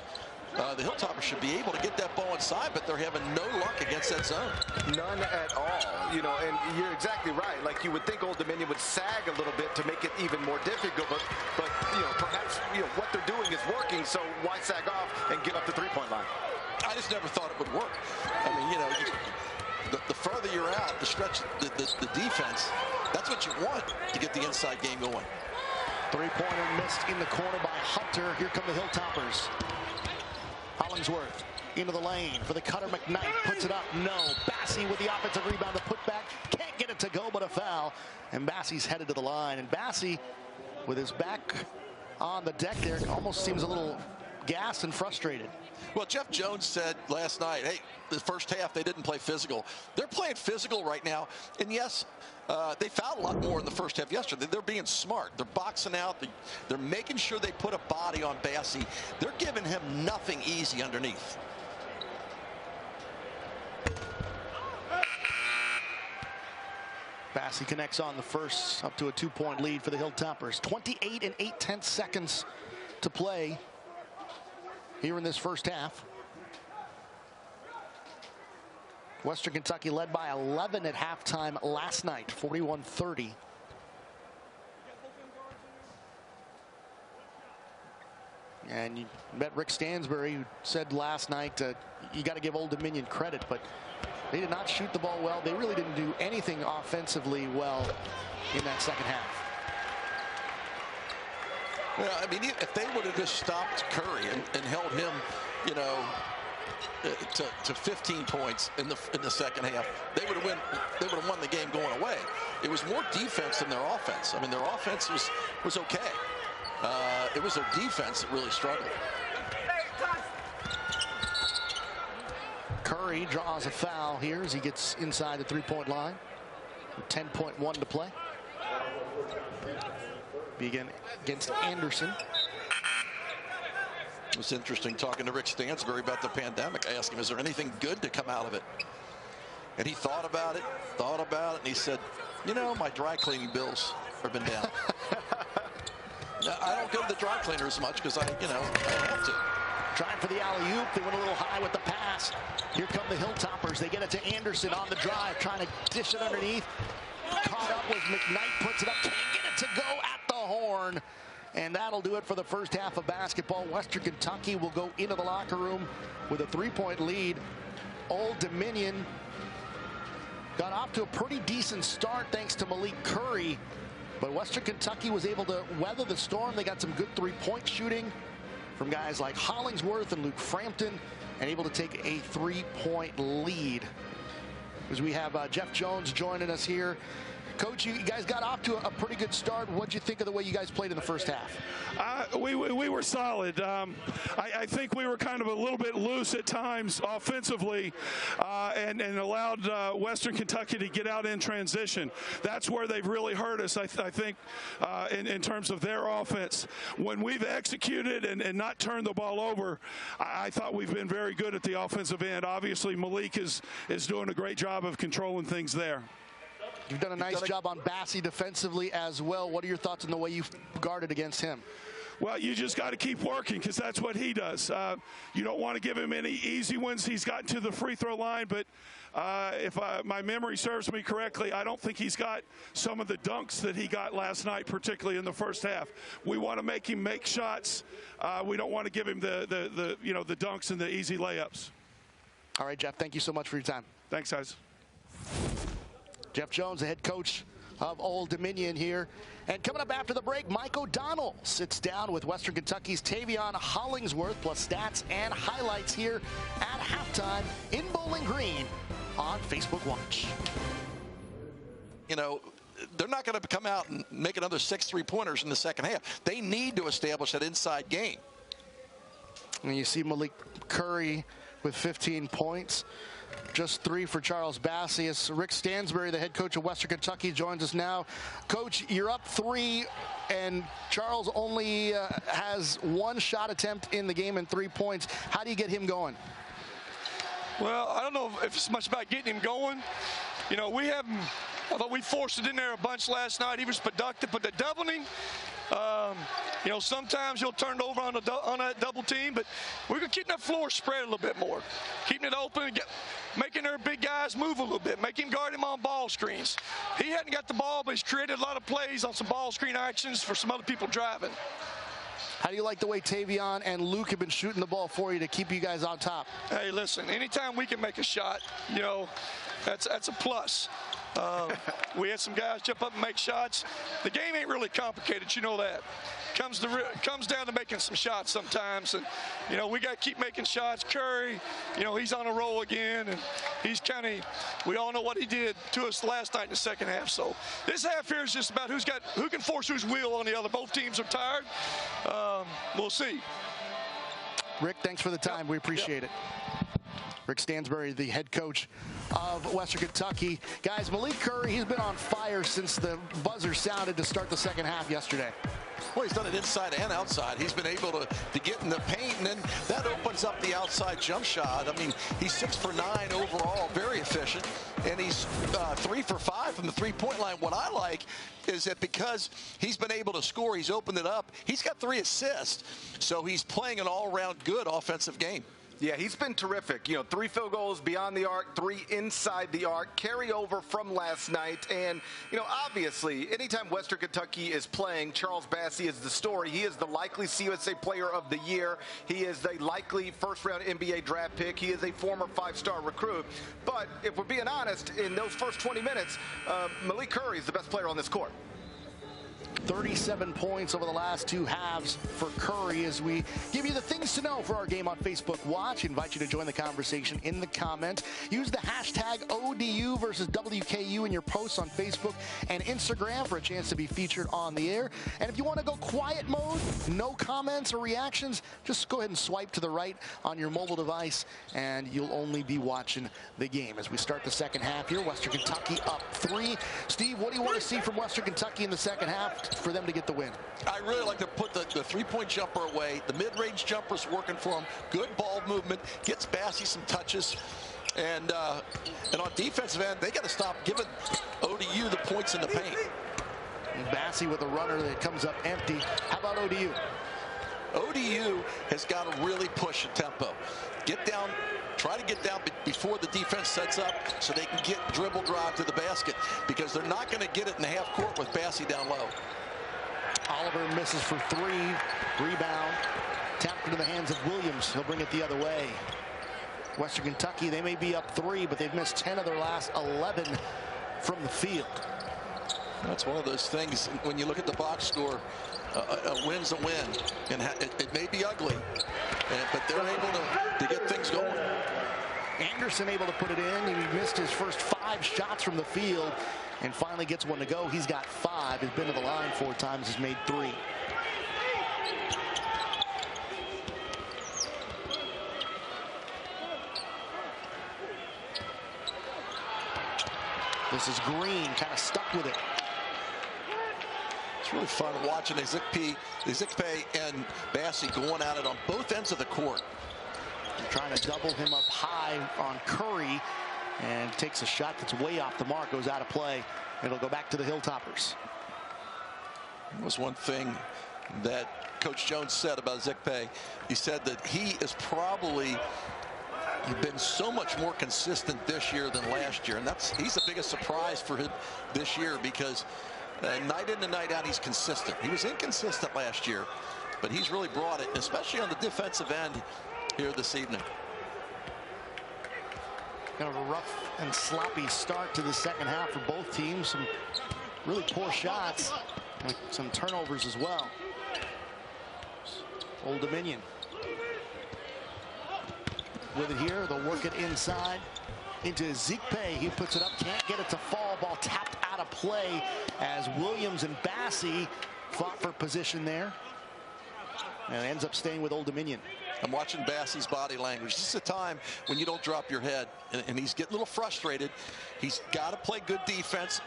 the Hilltoppers should be able to get that ball inside, but they're having no luck against that zone. None at all. You know, and you're exactly right. Like, you would think Old Dominion would sag a little bit to make it even more difficult, but you know, perhaps, you know, what they're doing is working, so why sag off and give up the three-point line? I just never thought it would work. I mean, you know, the further you're out, the stretch, the defense, that's what you want to get the inside game going. Three-pointer missed in the corner by Hunter. Here come the Hilltoppers. Hollingsworth into the lane for the cutter. McKnight puts it up. No. Bassey with the offensive rebound. The putback. Can't get it to go, but a foul. And Bassey's headed to the line. And Bassey, with his back on the deck there, almost seems a little gassed and frustrated. Well, Jeff Jones said last night, hey, the first half they didn't play physical. They're playing physical right now. And yes, they fouled a lot more in the first half yesterday. They're being smart. They're boxing out. They're making sure they put a body on Bassey. They're giving him nothing easy underneath. Bassey connects on the first, up to a 2-point lead for the Hilltoppers. 28 and 8/10 seconds to play here in this first half. Western Kentucky led by 11 at halftime last night, 41-30. And you met Rick Stansbury, who said last night, you got to give Old Dominion credit, but they did not shoot the ball well. They really didn't do anything offensively well in that second half. Well, I mean, if they would have just stopped Curry and held him, you know, to 15 points in the second half, they would have won the game going away. It was more defense than their offense. I mean, their offense was okay. It was their defense that really struggled. Curry draws a foul here as he gets inside the three-point line. 10.1 to play. Begin against Anderson. It was interesting talking to Rick Stansbury about the pandemic. I asked him, is there anything good to come out of it? And he thought about it, and he said, you know, my dry cleaning bills have been down. I don't go to the dry cleaner as much because I have to. Trying for the alley-oop. They went a little high with the pass. Here come the Hilltoppers. They get it to Anderson on the drive, trying to dish it underneath. Caught up with McKnight, puts it up, can't get it to go at the horn. And that'll do it for the first half of basketball. Western Kentucky will go into the locker room with a 3-point lead. Old Dominion got off to a pretty decent start thanks to Malik Curry. But Western Kentucky was able to weather the storm. They got some good three-point shooting from guys like Hollingsworth and Luke Frampton, and able to take a 3-point lead. As we have Jeff Jones joining us here. Coach, you guys got off to a pretty good start. What did you think of the way you guys played in the first half? We were solid. I think we were kind of a little bit loose at times offensively and allowed Western Kentucky to get out in transition. That's where they've really hurt us, I think, in terms of their offense. When we've executed and not turned the ball over, I thought we've been very good at the offensive end. Obviously, Malik is doing a great job of controlling things there. You've done a nice job on Bassey defensively as well. What are your thoughts on the way you've guarded against him? Well, you just got to keep working because that's what he does. You don't want to give him any easy ones. He's gotten to the free throw line, but if my memory serves me correctly, I don't think he's got some of the dunks that he got last night, particularly in the first half. We want to make him make shots. We don't want to give him the dunks and the easy layups. All right, Jeff, thank you so much for your time. Thanks, guys. Jeff Jones, the head coach of Old Dominion here. And coming up after the break, Mike O'Donnell sits down with Western Kentucky's Tavion Hollingsworth, plus stats and highlights here at halftime in Bowling Green on Facebook Watch. You know, they're not going to come out and make another 6 3-pointers in the second half. They need to establish that inside game. And you see Malik Curry with 15 points. Just 3 for Charles Bassey. As Rick Stansbury, the head coach of Western Kentucky, joins us now. Coach, you're up 3, and Charles only has 1 shot attempt in the game and 3 points. How do you get him going? Well, I don't know if it's much about getting him going. You know, I thought we forced it in there a bunch last night. He was productive, but the doubling, You know, sometimes you'll turn it over on that double team, but we're going to keep that floor spread a little bit more. Keeping it open, making their big guys move a little bit, make him guard him on ball screens. He hadn't got the ball, but he's created a lot of plays on some ball screen actions for some other people driving. How do you like the way Tavion and Luke have been shooting the ball for you to keep you guys on top? Hey, listen, anytime we can make a shot, you know, that's a plus. We had some guys jump up and make shots. The game ain't really complicated, you know that. Comes down to making some shots sometimes, and you know we got to keep making shots. Curry, you know, he's on a roll again, and he's we all know what he did to us last night in the second half. So this half here is just about who can force whose wheel on the other. Both teams are tired. We'll see. Rick, thanks for the time. We appreciate it. Rick Stansbury, the head coach of Western Kentucky. Guys, Malik Curry, he's been on fire since the buzzer sounded to start the second half yesterday. Well, he's done it inside and outside. He's been able to get in the paint, and then that opens up the outside jump shot. I mean, he's 6 for 9 overall, very efficient, and he's 3 for 5 from the three-point line. What I like is that because he's been able to score, he's opened it up. He's got 3 assists, so he's playing an all-around good offensive game. Yeah, he's been terrific. You know, 3 field goals beyond the arc, 3 inside the arc, carry over from last night. And, you know, obviously, anytime Western Kentucky is playing, Charles Bassey is the story. He is the likely CUSA Player of the Year. He is the likely first-round NBA draft pick. He is a former 5-star recruit. But if we're being honest, in those first 20 minutes, Malik Curry is the best player on this court. 37 points over the last 2 halves for Curry as we give you the things to know for our game on Facebook Watch. Invite you to join the conversation in the comments. Use the hashtag ODU versus WKU in your posts on Facebook and Instagram for a chance to be featured on the air. And if you want to go quiet mode, no comments or reactions, just go ahead and swipe to the right on your mobile device and you'll only be watching the game. As we start the second half here, Western Kentucky up 3. Steve, what do you want to see from Western Kentucky in the second half for them to get the win? I really like to put the three-point jumper away. The mid-range jumper's working for him. Good ball movement. Gets Bassey some touches. And on defensive end, they got to stop giving ODU the points in the paint. And Bassey with a runner that comes up empty. How about ODU? ODU has got to really push the tempo. Get down. Try to get down before the defense sets up so they can get dribble drive to the basket, because they're not going to get it in the half court with Bassey down low. Oliver misses for 3. Rebound. Tapped into the hands of Williams. He'll bring it the other way. Western Kentucky, they may be up 3, but they've missed 10 of their last 11 from the field. That's one of those things, when you look at the box score, a win's a win. And it may be ugly, but they're able to get things going. Anderson able to put it in. He missed his first 5 shots from the field and finally gets one to go. He's got 5. He's been to the line 4 times. He's made 3. This is Green, kind of stuck with it. It's really fun watching Ezikpe and Bassey going at it on both ends of the court. They're trying to double him up high on Curry, and takes a shot that's way off the mark, goes out of play. It'll go back to the Hilltoppers. It was one thing that Coach Jones said about Ezikpe. He said that he is probably been so much more consistent this year than last year, and he's the biggest surprise for him this year, because night in and night out he's consistent. He was inconsistent last year, but he's really brought it, especially on the defensive end here this evening. Kind of a rough and sloppy start to the second half for both teams. Some really poor shots, and some turnovers as well. Old Dominion with it here. They'll work it inside into Ezikpe. He puts it up, can't get it to fall. Ball tapped out of play as Williams and Bassey fought for position there, and ends up staying with Old Dominion. I'm watching Bassey's body language. This is a time when you don't drop your head, and he's getting a little frustrated. He's got to play good defense,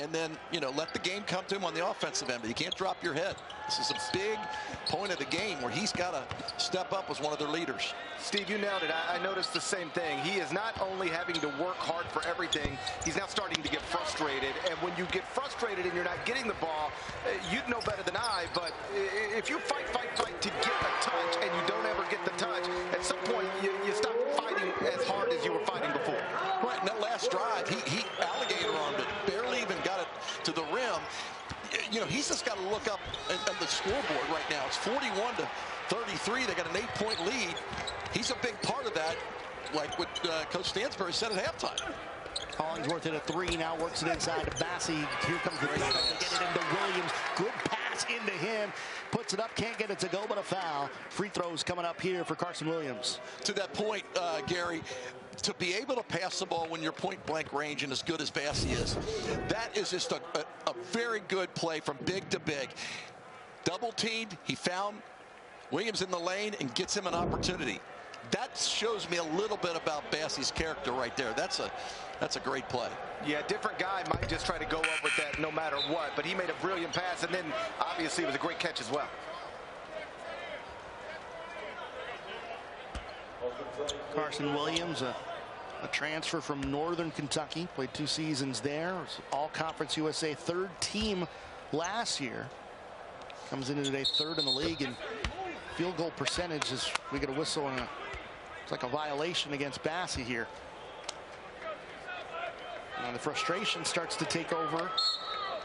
and then, let the game come to him on the offensive end. But you can't drop your head. This is a big point of the game where he's got to step up as one of their leaders. Steve, you nailed it. I noticed the same thing. He is not only having to work hard for everything, he's now starting to get frustrated. And when you get frustrated and you're not getting the ball, you'd know better than I, but if you fight to get a touch and you don't ever get the touch, at some point you stop fighting as hard as you were fighting before. Right, and that last drive, he alligator armed it, barely even got it to the rim. He's just got to look up at the scoreboard right now. It's 41-33. They got an 8-point lead. He's a big part of that, like what Coach Stansbury said at halftime. Hollingsworth hit a three, now works it inside to Bassey. Here comes the pass to get it into Williams. Good pass into him. Puts it up, can't get it to go, but a foul. Free throws coming up here for Carson Williams. To that point, Gary, to be able to pass the ball when you're point-blank range and as good as Bassey is, that is just a very good play from big to big. Double-teamed, he found Williams in the lane and gets him an opportunity. That shows me a little bit about Bassey's character right there. That's a great play. Yeah, a different guy might just try to go up with that no matter what, but he made a brilliant pass, and then obviously it was a great catch as well. Carson Williams, a transfer from Northern Kentucky, played 2 seasons there. All-Conference USA third team last year. Comes into today third in the league, and field goal percentage is, we get a whistle, and it's like a violation against Bassey here. And the frustration starts to take over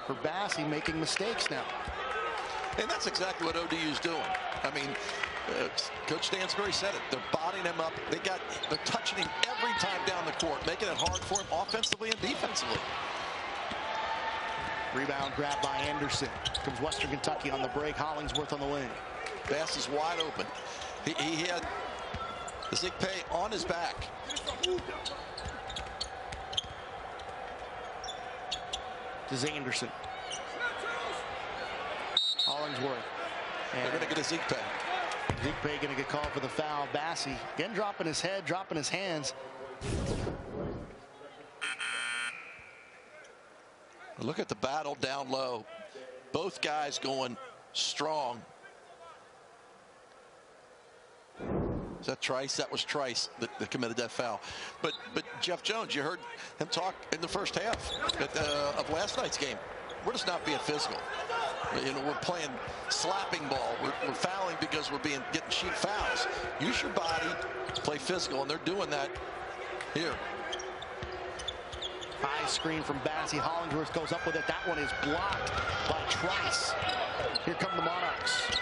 for Bassey, making mistakes now. And that's exactly what ODU's doing. I mean, Coach Stansbury said it. They're bodying him up. They're touching him every time down the court, making it hard for him offensively and defensively. Rebound grab by Anderson. Comes Western Kentucky on the break. Hollingsworth on the wing. Bass is wide open. He had Zigpay on his back. This is Anderson. Hollingsworth. They're going to get a Zigpay. Zigpay going to get called for the foul. Bassey again dropping his head, dropping his hands. Look at the battle down low. Both guys going strong. Is that Trice? That was Trice that committed that foul. But Jeff Jones, you heard him talk in the first half of last night's game. We're just not being physical. We're playing slapping ball. We're fouling because we're getting cheap fouls. Use your body, play physical, and they're doing that here. High screen from Bassey. Hollingsworth goes up with it. That one is blocked by Trice. Here come the Monarchs.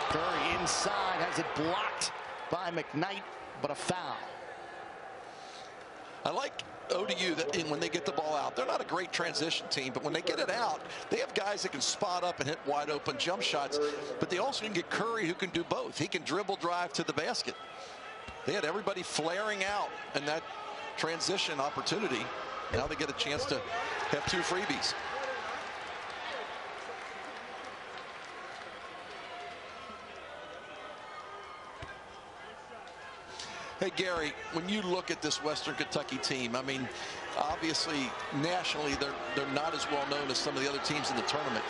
Curry inside, has it blocked by McKnight, but a foul. I like ODU that when they get the ball out, they're not a great transition team, but when they get it out, they have guys that can spot up and hit wide open jump shots, but they also can get Curry who can do both. He can dribble drive to the basket. They had everybody flaring out in that transition opportunity. Now they get a chance to have 2 freebies. Hey, Gary, when you look at this Western Kentucky team, I mean, obviously, nationally, they're not as well known as some of the other teams in the tournament.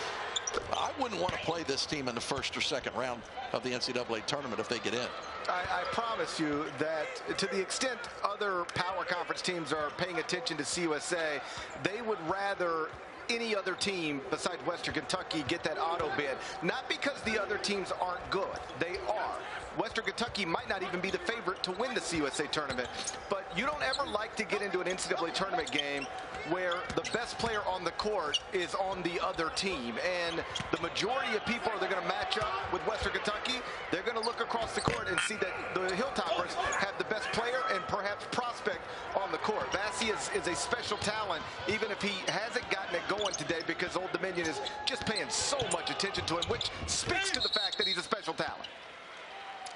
I wouldn't want to play this team in the first or second round of the NCAA tournament if they get in. I promise you that to the extent other power conference teams are paying attention to CUSA, they would rather any other team besides Western Kentucky get that auto bid. Not because the other teams aren't good. They are. Western Kentucky might not even be the favorite to win the CUSA tournament. But you don't ever like to get into an NCAA tournament game where the best player on the court is on the other team. And the majority of people are going to match up with Western Kentucky. They're going to look across the court and see that the Hilltoppers have the best player and perhaps prospect on the court. Bassey is a special talent, even if he hasn't gotten it going today, because Old Dominion is just paying so much attention to him, which speaks to the fact that he's a special talent.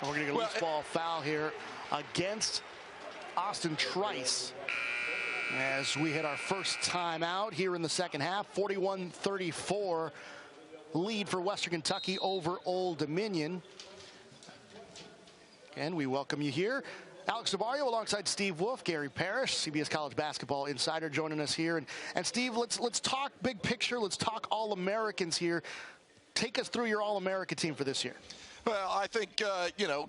We're going to get a loose ball foul here against Austin Trice as we hit our first time out here in the second half. 41-34 lead for Western Kentucky over Old Dominion. And we welcome you here Alex DeMario alongside Steve Wolf, Gary Parrish, CBS College Basketball Insider, joining us here. And Steve, let's talk big picture. Let's talk All-Americans here. Take us through your All-America team for this year. Well, I think,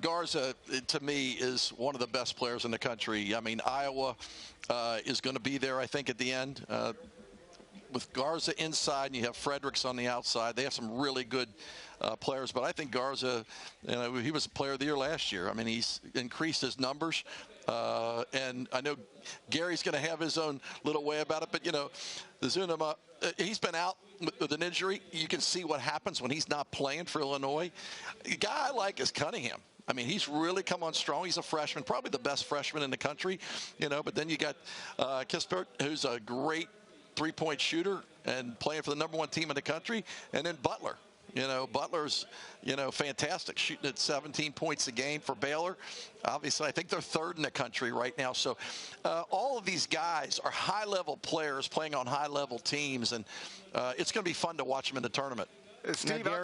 Garza, to me, is one of the best players in the country. I mean, Iowa is going to be there, I think, at the end. With Garza inside and you have Fredericks on the outside, they have some really good players. But I think Garza, he was a player of the year last year. I mean, he's increased his numbers. And I know Gary's going to have his own little way about it. But, the Zunama, he's been out with an injury. You can see what happens when he's not playing for Illinois. The guy I like is Cunningham. I mean, he's really come on strong. He's a freshman, probably the best freshman in the country. But then you got Kispert, who's a great three-point shooter and playing for the #1 team in the country. And then Butler. Butler's, fantastic, shooting at 17 points a game for Baylor. Obviously, I think they're third in the country right now. So all of these guys are high-level players playing on high-level teams, and it's going to be fun to watch them in the tournament. Steve, I'll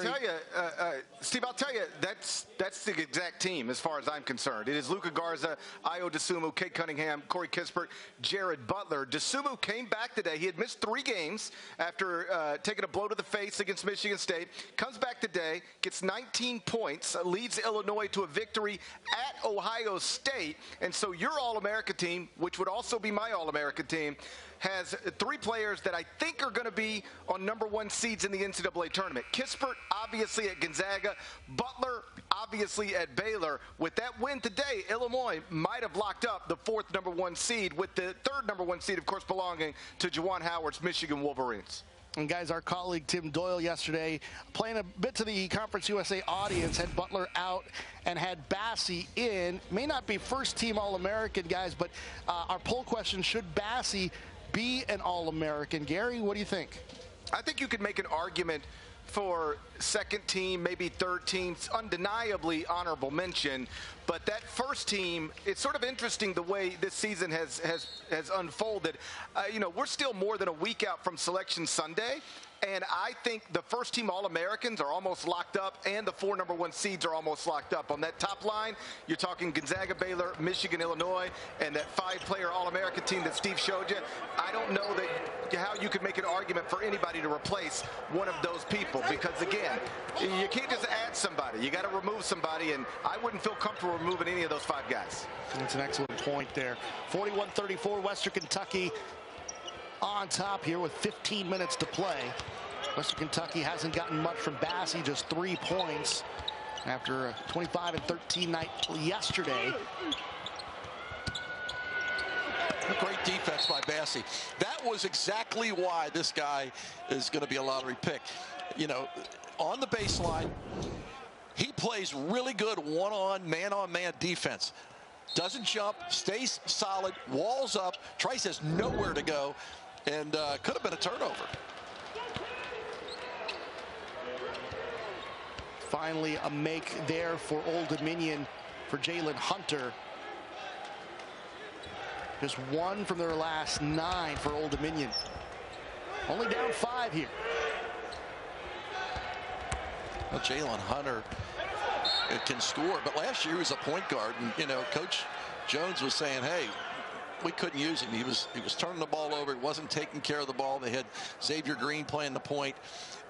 tell you, that's the exact team as far as I'm concerned. It is Luka Garza, Ayo Dosunmu, Kate Cunningham, Corey Kispert, Jared Butler. Dosunmu came back today. He had missed 3 games after taking a blow to the face against Michigan State. Comes back today, gets 19 points, leads Illinois to a victory at Ohio State. And so your All-America team, which would also be my All-America team, has 3 players that I think are going to be on #1 seeds in the NCAA tournament. Kispert, obviously, at Gonzaga. Butler, obviously, at Baylor. With that win today, Illinois might have locked up the 4th #1 seed, with the 3rd #1 seed, of course, belonging to Juwan Howard's Michigan Wolverines. And guys, our colleague Tim Doyle yesterday, playing a bit to the Conference USA audience, had Butler out and had Bassie in. May not be first-team All-American, guys, but our poll question, should Bassie be an All-American? Gary, what do you think? I think you could make an argument for second team, maybe third team, undeniably honorable mention. But that first team, it's sort of interesting the way this season has unfolded. We're still more than a week out from Selection Sunday. And I think the first team All-Americans are almost locked up, and the 4 #1 seeds are almost locked up. On that top line, you're talking Gonzaga, Baylor, Michigan, Illinois, and that 5-player All-America team that Steve showed you. I don't know how you could make an argument for anybody to replace one of those people, because, again, you can't just add somebody. You got to remove somebody, and I wouldn't feel comfortable removing any of those 5 guys. That's an excellent point there. 41-34, Western Kentucky on top here with 15 minutes to play. Western Kentucky hasn't gotten much from Bassie, just 3 points after a 25-13 night yesterday. A great defense by Bassie. That was exactly why this guy is going to be a lottery pick. On the baseline, he plays really good man-on-man defense. Doesn't jump, stays solid, walls up, Trice has nowhere to go, and could have been a turnover. Finally, a make there for Old Dominion for Jalen Hunter. Just 1 from their last 9 for Old Dominion. Only down 5 here. Well, Jalen Hunter can score, but last year he was a point guard, and Coach Jones was saying, hey, we couldn't use him. He was turning the ball over. He wasn't taking care of the ball. They had Xavier Green playing the point.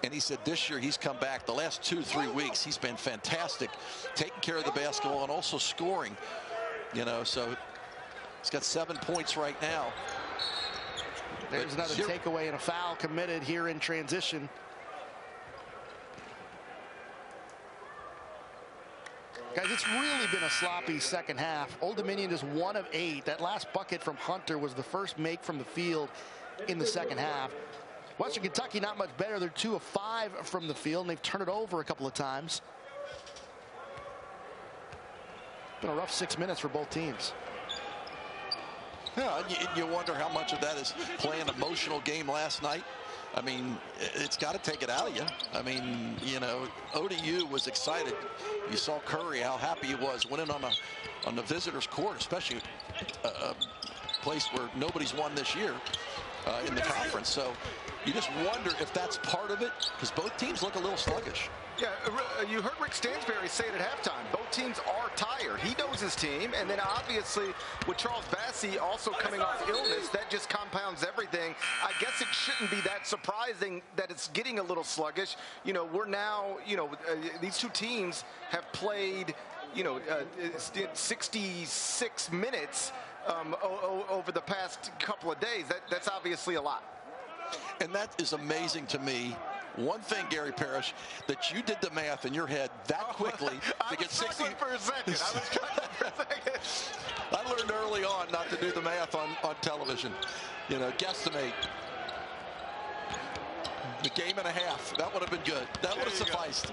And he said this year he's come back. The last 2-3 weeks he's been fantastic, taking care of the basketball and also scoring. So he's got 7 points right now. There's another takeaway and a foul committed here in transition. Guys, it's really been a sloppy second half. Old Dominion is 1 of 8. That last bucket from Hunter was the first make from the field in the second half. Western Kentucky not much better. They're 2 of 5 from the field, and they've turned it over a couple of times. Been a rough 6 minutes for both teams. Yeah, you wonder how much of that is playing an emotional game last night. I mean, it's got to take it out of you. I mean, ODU was excited. You saw Curry, how happy he was winning on the visitors' court, especially a place where nobody's won this year in the conference. So you just wonder if that's part of it, because both teams look a little sluggish. Yeah, you heard Rick Stansberry say it at halftime. Both teams are tired. He knows his team, and then obviously with Charles Bassey also coming off illness, that just compounds everything. I guess it shouldn't be that surprising that it's getting a little sluggish. You know, we're now, these two teams have played, 66 minutes over the past couple of days. That's obviously a lot. And that is amazing to me. One thing, Gary Parrish, that you did the math in your head that quickly to get 60. For a second. I was struggling for a second. I learned early on not to do the math on television. Guesstimate. The game and a half. That would have been good. That would have sufficed.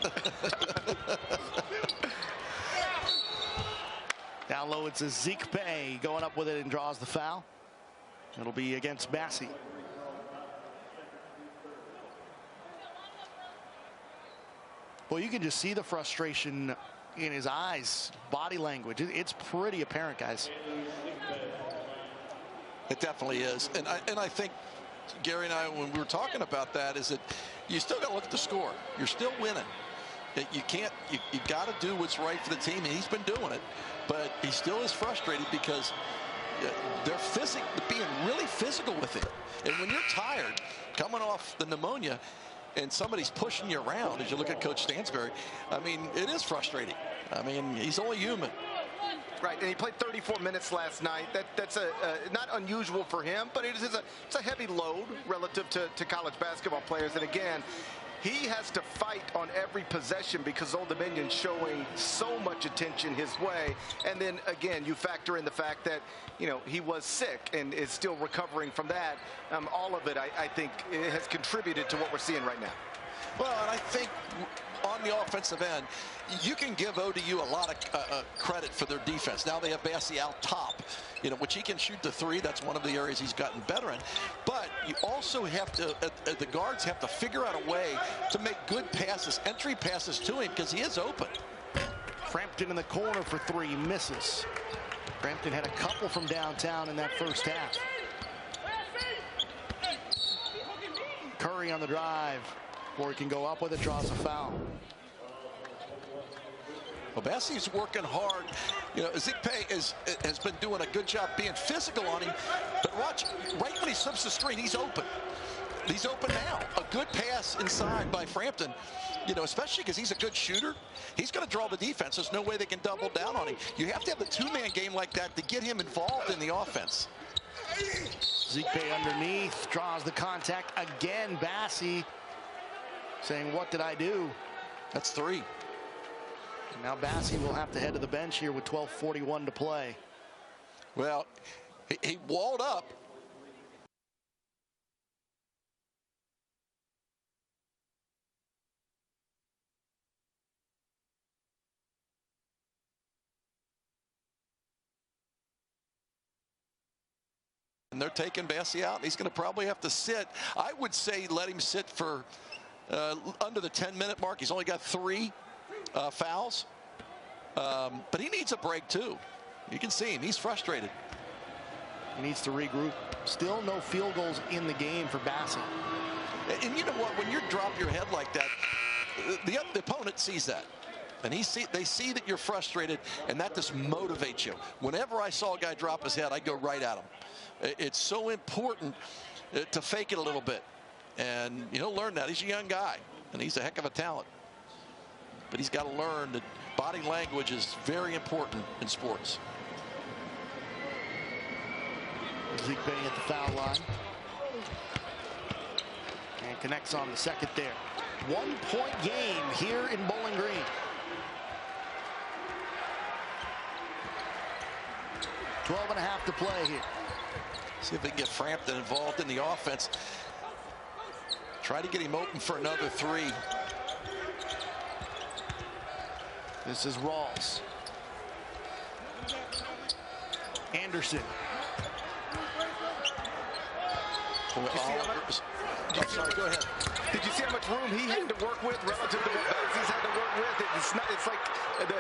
Down low, it's a Zeke Bay going up with it and draws the foul. It'll be against Bassey. Well, you can just see the frustration in his eyes, body language. It's pretty apparent, guys. It definitely is. And I think, Gary and I, when we were talking about that, is that you still got to look at the score. You're still winning. You can't, you got to do what's right for the team, and he's been doing it. But he still is frustrated because they're being really physical with him. And when you're tired, coming off the pneumonia, and somebody's pushing you around, as you look at Coach Stansbury, I mean, it is frustrating. I mean, he's only human. Right, and he played 34 minutes last night. That's not unusual for him, but it's a heavy load relative to college basketball players. And again, he has to fight on every possession because Old Dominion's showing so much attention his way. And then, again, you factor in the fact that, he was sick and is still recovering from that. All of it, I think, has contributed to what we're seeing right now. Well, and I think on the offensive end, you can give ODU a lot of credit for their defense. Now they have Bassey out top, which he can shoot the three. That's one of the areas he's gotten better in. But you also have to, the guards have to figure out a way to make good passes, entry passes to him, because he is open. Frampton in the corner for three, misses. Frampton had a couple from downtown in that first half. Curry on the drive, or he can go up with it, draws a foul. Well, Bassey's working hard. Zeke Pay has been doing a good job being physical on him. But watch, right when he slips the screen, he's open. He's open now. A good pass inside by Frampton, especially because he's a good shooter. He's going to draw the defense. There's no way they can double down on him. You have to have a two-man game like that to get him involved in the offense. Zeke Pay underneath, draws the contact again. Bassey saying, "What did I do?" That's three. Now Bassey will have to head to the bench here with 12:41 to play. Well, he walled up. And they're taking Bassey out. He's going to probably have to sit. I would say let him sit for under the 10-minute mark. He's only got 3 fouls. But he needs a break, too. You can see him. He's frustrated. He needs to regroup. Still no field goals in the game for Bassey. And you know what? When you drop your head like that, the opponent sees that. And they see that you're frustrated, and that just motivates you. Whenever I saw a guy drop his head, I'd go right at him. It's so important to fake it a little bit. And he'll learn that. He's a young guy, and he's a heck of a talent. But he's got to learn that body language is very important in sports. Zeke Bay at the foul line. And connects on the second there. 1-point game here in Bowling Green. 12.5 to play here. See if they can get Frampton involved in the offense. Try to get him open for another 3. This is Rawls. Anderson. I'm sorry, go ahead. Did you see how much room he had to work with relative to what Bassey's had to work with? It's like the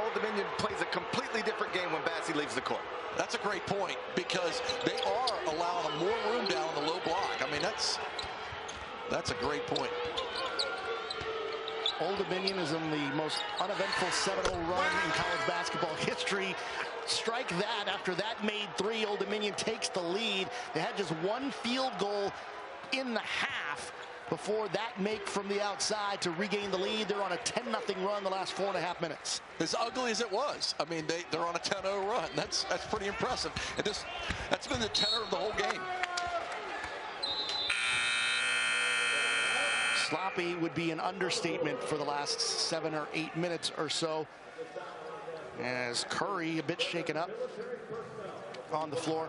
Old Dominion plays a completely different game when Bassey leaves the court. That's a great point, because they are allowing him more room down on the low block. I mean, that's a great point. Old Dominion is in the most uneventful 7-0 run in college basketball history. Strike that. After that made three, Old Dominion takes the lead. They had just one field goal in the half before that make from the outside to regain the lead. They're on a 10-0 run the last 4.5 minutes. As ugly as it was, I mean, they're on a 10-0 run. That's pretty impressive. And that's been the tenor of the whole game. Sloppy would be an understatement for the last 7 or 8 minutes or so, as Curry a bit shaken up on the floor.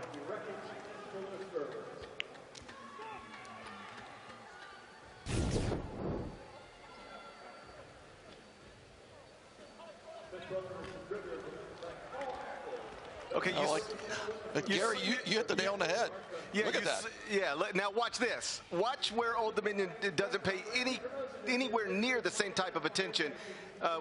Okay, Gary, you hit the nail on the head. Yeah, look at that. Yeah, now watch this. Watch where Old Dominion doesn't pay anywhere near the same type of attention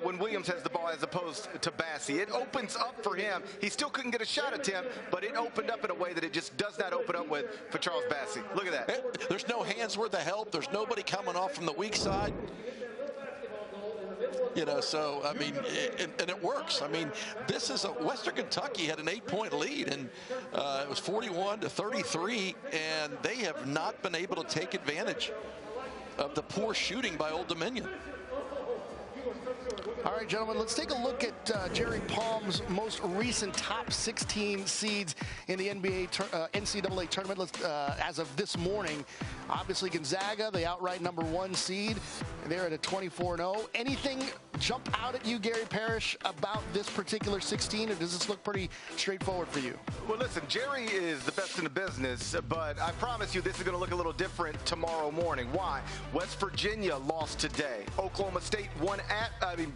when Williams has the ball as opposed to Bassey. It opens up for him. He still couldn't get a shot attempt, but it opened up in a way that it just does not open up with for Charles Bassey. Look at that. There's no hands worth of help. There's nobody coming off from the weak side. You know, so, I mean, and it works. I mean, this is Western Kentucky had an 8-point lead, and it was 41-33, and they have not been able to take advantage of the poor shooting by Old Dominion. All right, gentlemen, let's take a look at Jerry Palm's most recent top 16 seeds in the NCAA tournament as of this morning. Obviously, Gonzaga, the outright #1 seed, they're at a 24-0. Anything jump out at you, Gary Parrish, about this particular 16, or does this look pretty straightforward for you? Well, listen, Jerry is the best in the business, but I promise you this is going to look a little different tomorrow morning. Why? West Virginia lost today. Oklahoma State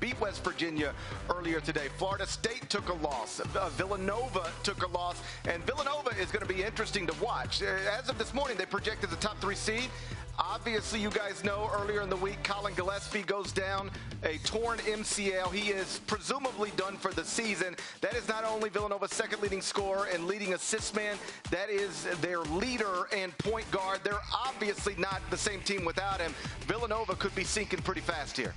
beat West Virginia earlier today. Florida State took a loss. Villanova took a loss, and Villanova is going to be interesting to watch. As of this morning, they projected the top 3 seed. Obviously, you guys know earlier in the week, Colin Gillespie goes down a torn MCL. He is presumably done for the season. That is not only Villanova's second leading scorer and leading assist man, that is their leader and point guard. They're obviously not the same team without him. Villanova could be sinking pretty fast here.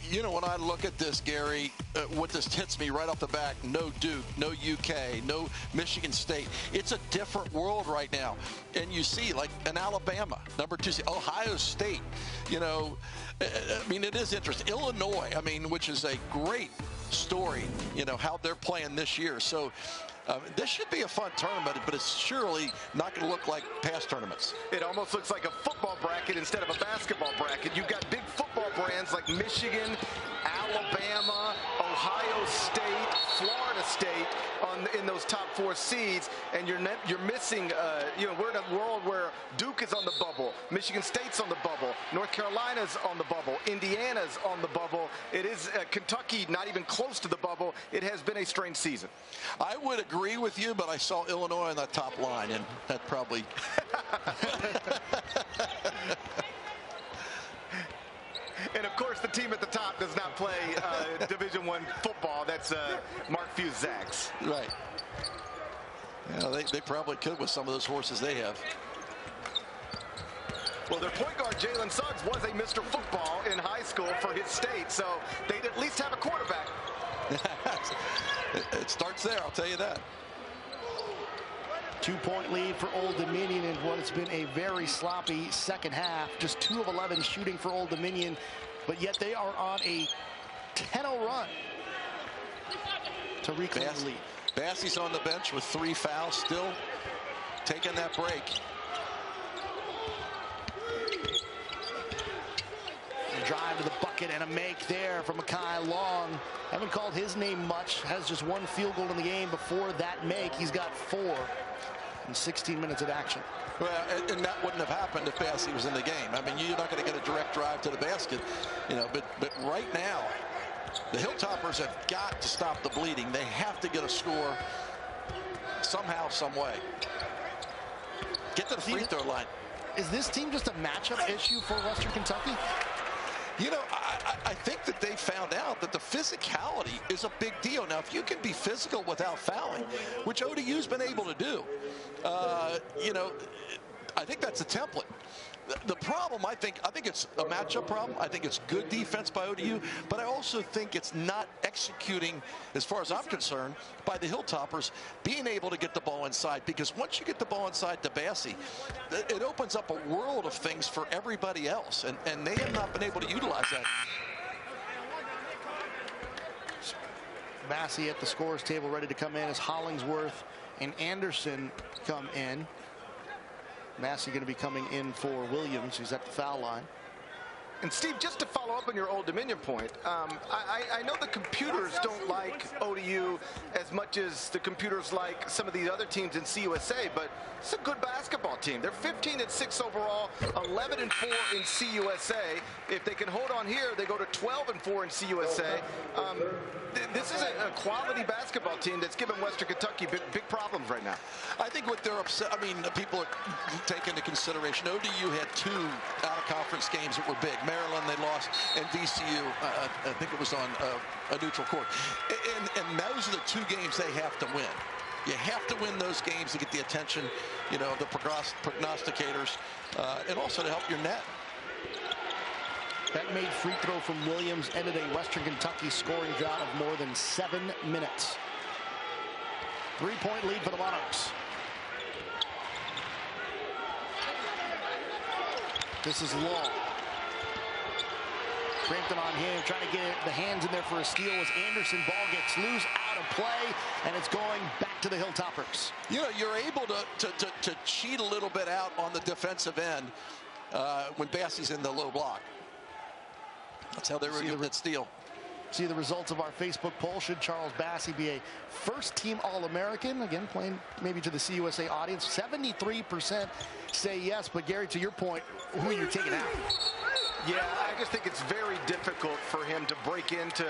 You know, when I look at this, Gary, what this hits me right off the back, no Duke, no UK, no Michigan State. It's a different world right now. And you see, like, in Alabama, #2, Ohio State, you know, I mean, it is interesting. Illinois, I mean, which is a great story, you know, how they're playing this year. So this should be a fun tournament, but it's surely not going to look like past tournaments. It almost looks like a football bracket instead of a basketball bracket. You've got big football brands like Michigan, Alabama, Ohio State, Florida State in those top 4 seeds, and you're missing. You know, we're in a world where Duke is on the bubble, Michigan State's on the bubble, North Carolina's on the bubble, Indiana's on the bubble. It is Kentucky not even close to the bubble. It has been a strange season. I would agree with you, but I saw Illinois on that top line, and that probably. And of course, the team at the top does not play Division I football. That's Mark Few's Zags. Right. Yeah, they probably could with some of those horses they have. Well, their point guard, Jalen Suggs, was a Mr. Football in high school for his state, so they'd at least have a quarterback. It starts there, I'll tell you that. 2-point lead for Old Dominion in what has been a very sloppy second half. Just 2 of 11 shooting for Old Dominion, but yet they are on a 10-0 run to reclaim the lead. Bassey's on the bench with 3 fouls, still taking that break. A drive to the bucket and a make there from Mekhi Long. Haven't called his name much. Has just 1 field goal in the game. Before that make, he's got 4 in 16 minutes of action. Well, and that wouldn't have happened if Bassey was in the game. I mean, you're not going to get a direct drive to the basket, you know. But right now, the Hilltoppers have got to stop the bleeding. They have to get a score somehow, some way. Get to the free throw line. Is this team just a matchup issue for Western Kentucky? You know, I think that they found out that the physicality is a big deal. Now, if you can be physical without fouling, which ODU's been able to do, you know, I think that's a template. The problem, I think it's a matchup problem. I think it's good defense by ODU, but I also think it's not executing, as far as I'm concerned, by the Hilltoppers being able to get the ball inside. Because once you get the ball inside to Bassey, it opens up a world of things for everybody else, and they have not been able to utilize that. Bassey at the scores table ready to come in as Hollingsworth and Anderson come in. Massey going to be coming in for Williams, who's at the foul line. And Steve, just to follow up on your Old Dominion point, I know the computers don't like ODU as much as the computers like some of these other teams in CUSA, but it's a good basketball team. They're 15-6 overall, 11-4 in CUSA. If they can hold on here, they go to 12-4 in CUSA. This is a quality basketball team that's given Western Kentucky big problems right now. I think what they're upset, I mean, people are taking into consideration, ODU had 2 out-of-conference games that were big. Maryland, they lost, and VCU, I think it was on a neutral court. And those are the 2 games they have to win. You have to win those games to get the attention, you know, the prognosticators, and also to help your net. That made free throw from Williams ended a Western Kentucky scoring drought of more than 7 minutes. 3-point lead for the Monarchs. This is Long. Crampton on him, trying to get the hands in there for a steal as Anderson. Ball gets loose, out of play, and it's going back to the Hilltoppers. You know, you're able to cheat a little bit out on the defensive end when Bassey's in the low block. That's how they were getting that steal. See the results of our Facebook poll. Should Charles Bassey be a first-team All-American? Again, playing maybe to the CUSA audience. 73% say yes, but Gary, to your point, who are you taking out? Yeah, I just think it's very difficult for him to break into,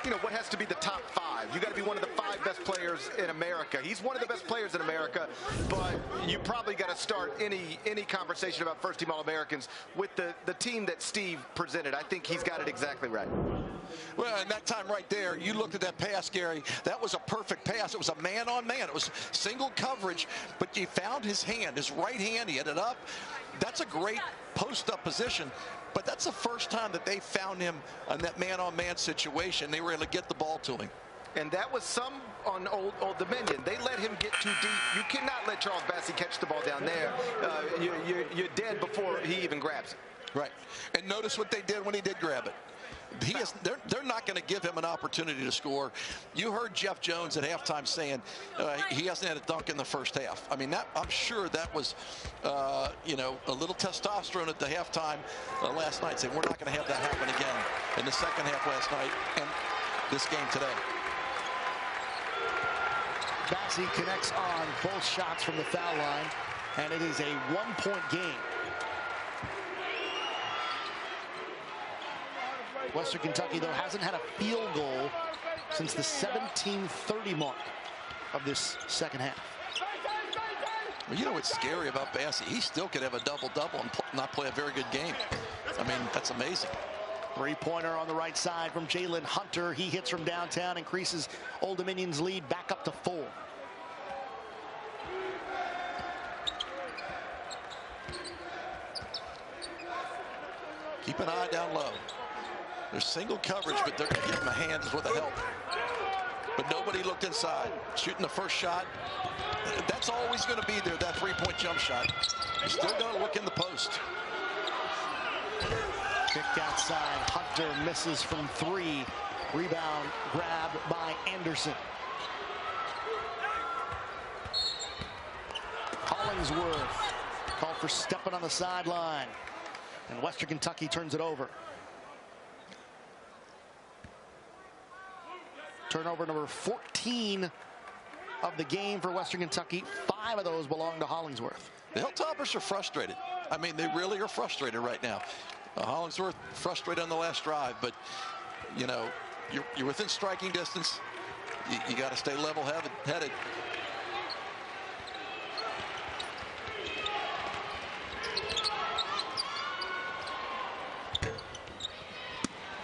you know, what has to be the top 5. You got to be one of the 5 best players in America. He's one of the best players in America, but you probably got to start any conversation about first-team All-Americans with the team that Steve presented. I think he's got it exactly right. Well, and that time right there, you looked at that pass, Gary. That was a perfect pass. It was a man-on-man. It was single coverage, but he found his hand, his right hand. He ended up. That's a great post-up position. But that's the first time that they found him on that man-on-man situation. They were able to get the ball to him. And that was some on Old Dominion. They let him get too deep. You cannot let Charles Bassey catch the ball down there. You're dead before he even grabs it. Right. And notice what they did when he did grab it. They're not going to give him an opportunity to score. You heard Jeff Jones at halftime saying he hasn't had a dunk in the first half. I mean, I'm sure that was, you know, a little testosterone at the halftime last night, saying we're not going to have that happen again in the second half last night and this game today. Bassey connects on both shots from the foul line, and it is a 1-point game. Western Kentucky, though, hasn't had a field goal since the 17:30 mark of this second half. Well, you know what's scary about Bassey? He still could have a double-double and not play a very good game. I mean, that's amazing. 3-pointer on the right side from Jalen Hunter. He hits from downtown, increases Old Dominion's lead back up to 4. Keep an eye down low. There's single coverage, but they're going to give him a hand with a help. But nobody looked inside. Shooting the first shot. That's always going to be there, that 3-point jump shot. He's still going to look in the post. Kicked outside. Hunter misses from 3. Rebound grabbed by Anderson. Hollingsworth called for stepping on the sideline. And Western Kentucky turns it over. Turnover number 14 of the game for Western Kentucky. 5 of those belong to Hollingsworth. The Hilltoppers are frustrated. I mean, they really are frustrated right now. Hollingsworth frustrated on the last drive, but, you know, you're within striking distance. You got to stay level-headed.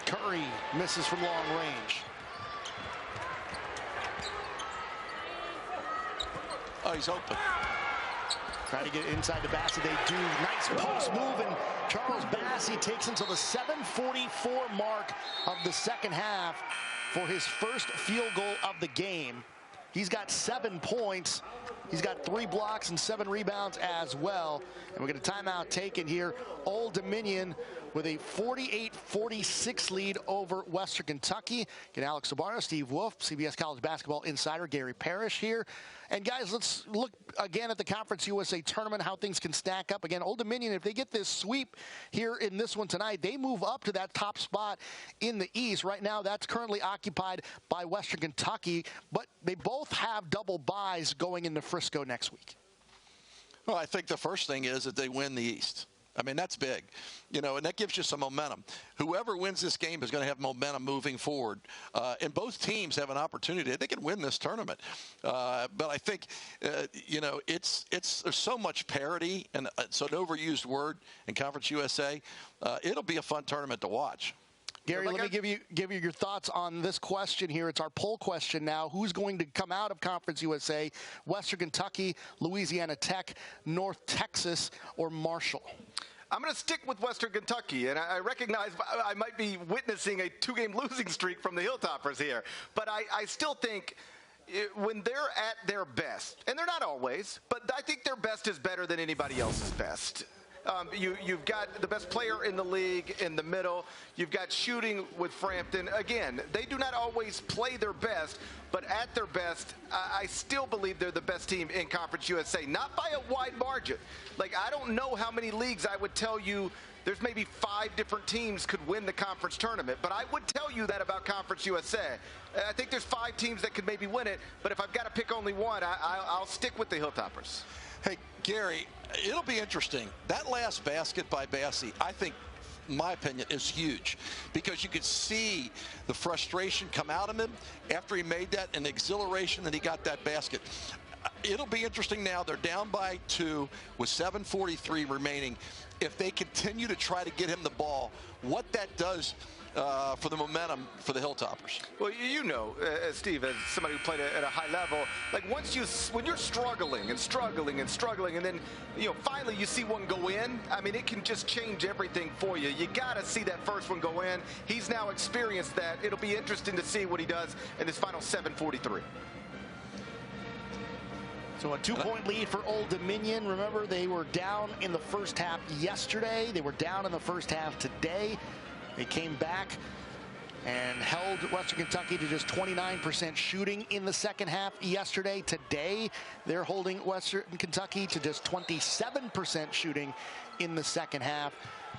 Curry misses from long range. Oh, he's open. Trying to get inside to Bassey. They do. Nice post move, and Charles Bassey takes until the 7:44 mark of the second half for his first field goal of the game. He's got 7 points. He's got 3 blocks and 7 rebounds as well. And we're going to timeout taken here. Old Dominion with a 48-46 lead over Western Kentucky. Get Alex Sabarno, Steve Wolf, CBS College Basketball Insider Gary Parrish here. And guys, let's look again at the Conference USA tournament, how things can stack up. Again, Old Dominion, if they get this sweep here in this one tonight, they move up to that top spot in the East. Right now, that's currently occupied by Western Kentucky, but they both have double byes going into Frisco next week. Well, I think the first thing is that they win the East. I mean, that's big, you know, and that gives you some momentum. Whoever wins this game is going to have momentum moving forward. And both teams have an opportunity. They can win this tournament. But I think, you know, there's so much parity, and it's an overused word in Conference USA. It'll be a fun tournament to watch. Gary, let me give you your thoughts on this question here. It's our poll question now. Who's going to come out of Conference USA? Western Kentucky, Louisiana Tech, North Texas, or Marshall? I'm going to stick with Western Kentucky, and I recognize I might be witnessing a 2-game losing streak from the Hilltoppers here. But I still think when they're at their best, and they're not always, but I think their best is better than anybody else's best. You've got the best player in the league in the middle. You've got shooting with Frampton. Again, they do not always play their best, but at their best, I still believe they're the best team in Conference USA. Not by a wide margin. Like, I don't know how many leagues I would tell you there's maybe 5 different teams could win the conference tournament, but I would tell you that about Conference USA. I think there's 5 teams that could maybe win it, but if I've got to pick only one, I'll stick with the Hilltoppers. Hey, Gary, it'll be interesting. That last basket by Bassey, I think, in my opinion, is huge because you could see the frustration come out of him after he made that and the exhilaration that he got that basket. It'll be interesting now. They're down by 2 with 7:43 remaining. If they continue to try to get him the ball, what that does for the momentum for the Hilltoppers. Well, you know, Steve, as somebody who played at a high level, like when you're struggling and struggling and struggling, and then, you know, finally you see one go in, I mean, it can just change everything for you. You got to see that first one go in. He's now experienced that. It'll be interesting to see what he does in this final 7:43. So a 2-point lead for Old Dominion. Remember, they were down in the first half yesterday. They were down in the first half today. They came back and held Western Kentucky to just 29% shooting in the second half yesterday. Today, they're holding Western Kentucky to just 27% shooting in the second half.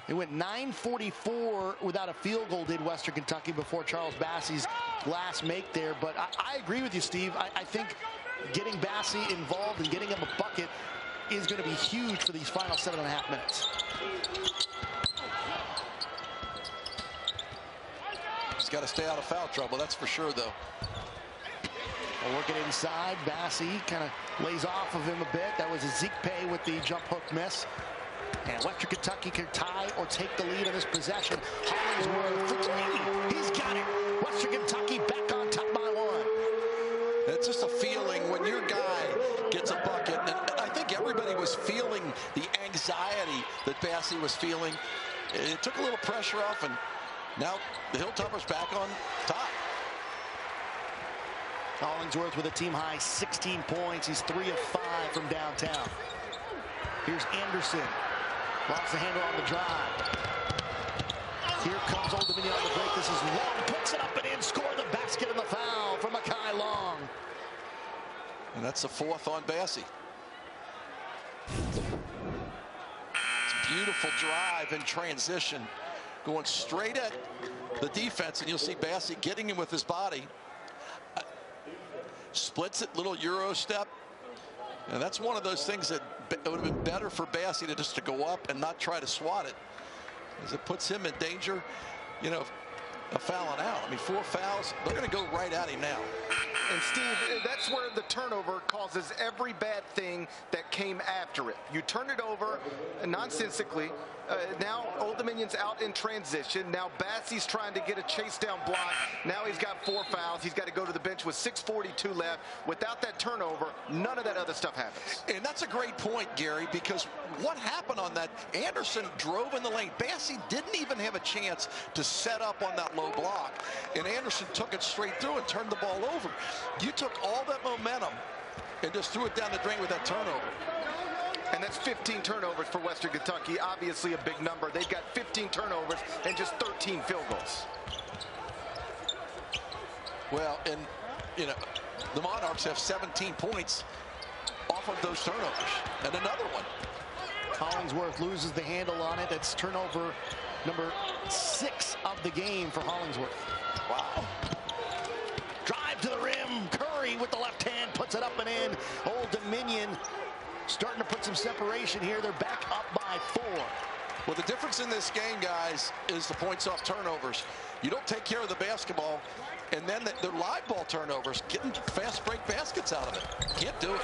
They went 9:44 without a field goal, did Western Kentucky, before Charles Bassey's last make there. But I agree with you, Steve. I think getting Bassey involved and getting him a bucket is going to be huge for these final 7.5 minutes. He's got to stay out of foul trouble, that's for sure, though. Working inside, Bassey kind of lays off of him a bit. That was a Zeke Pay with the jump hook miss. And Western Kentucky can tie or take the lead in this possession. Hollingsworth for 3. He's got it. Western Kentucky back on top by 1. It's just a feeling when your guy gets a bucket. And I think everybody was feeling the anxiety that Bassey was feeling. It took a little pressure off, and now the Hilltoppers back on top. Hollingsworth with a team-high 16 points. He's 3 of 5 from downtown. Here's Anderson. Lost the handle on the drive. Here comes Old Dominion on the break. This is Long. Puts it up and in. Score the basket and the foul from Mekhi Long. And that's the 4th on Bassey. It's a beautiful drive in transition. Going straight at the defense, and you'll see Bassey getting him with his body. Splits it, little Euro step. And that's one of those things that it would have been better for Bassey to just go up and not try to swat it, as it puts him in danger, you know, of fouling out. I mean, 4 fouls, they're going to go right at him now. And Steve, That's where the turnover causes every bad thing that came after it. You turn it over nonsensically. Now Old Dominion's out in transition. Now Bassey's trying to get a chase down block. Now he's got 4 fouls. He's got to go to the bench with 6:42 left. Without that turnover, none of that other stuff happens. And that's a great point, Gary, because what happened on that, Anderson drove in the lane. Bassey didn't even have a chance to set up on that low block. And Anderson took it straight through and turned the ball over. You took all that momentum and just threw it down the drain with that turnover. And that's 15 turnovers for Western Kentucky. Obviously a big number. They've got 15 turnovers and just 13 field goals. Well, and, you know, the Monarchs have 17 points off of those turnovers. And another one. Hollingsworth loses the handle on it. That's turnover number 6 of the game for Hollingsworth. Wow. Drive to the rim. Curry with the left hand puts it up and in. Old Dominion starting to put some separation here. They're back up by 4. Well, the difference in this game, guys, is the points off turnovers. You don't take care of the basketball, and then the live ball turnovers, getting fast break baskets out of it. Can't do it.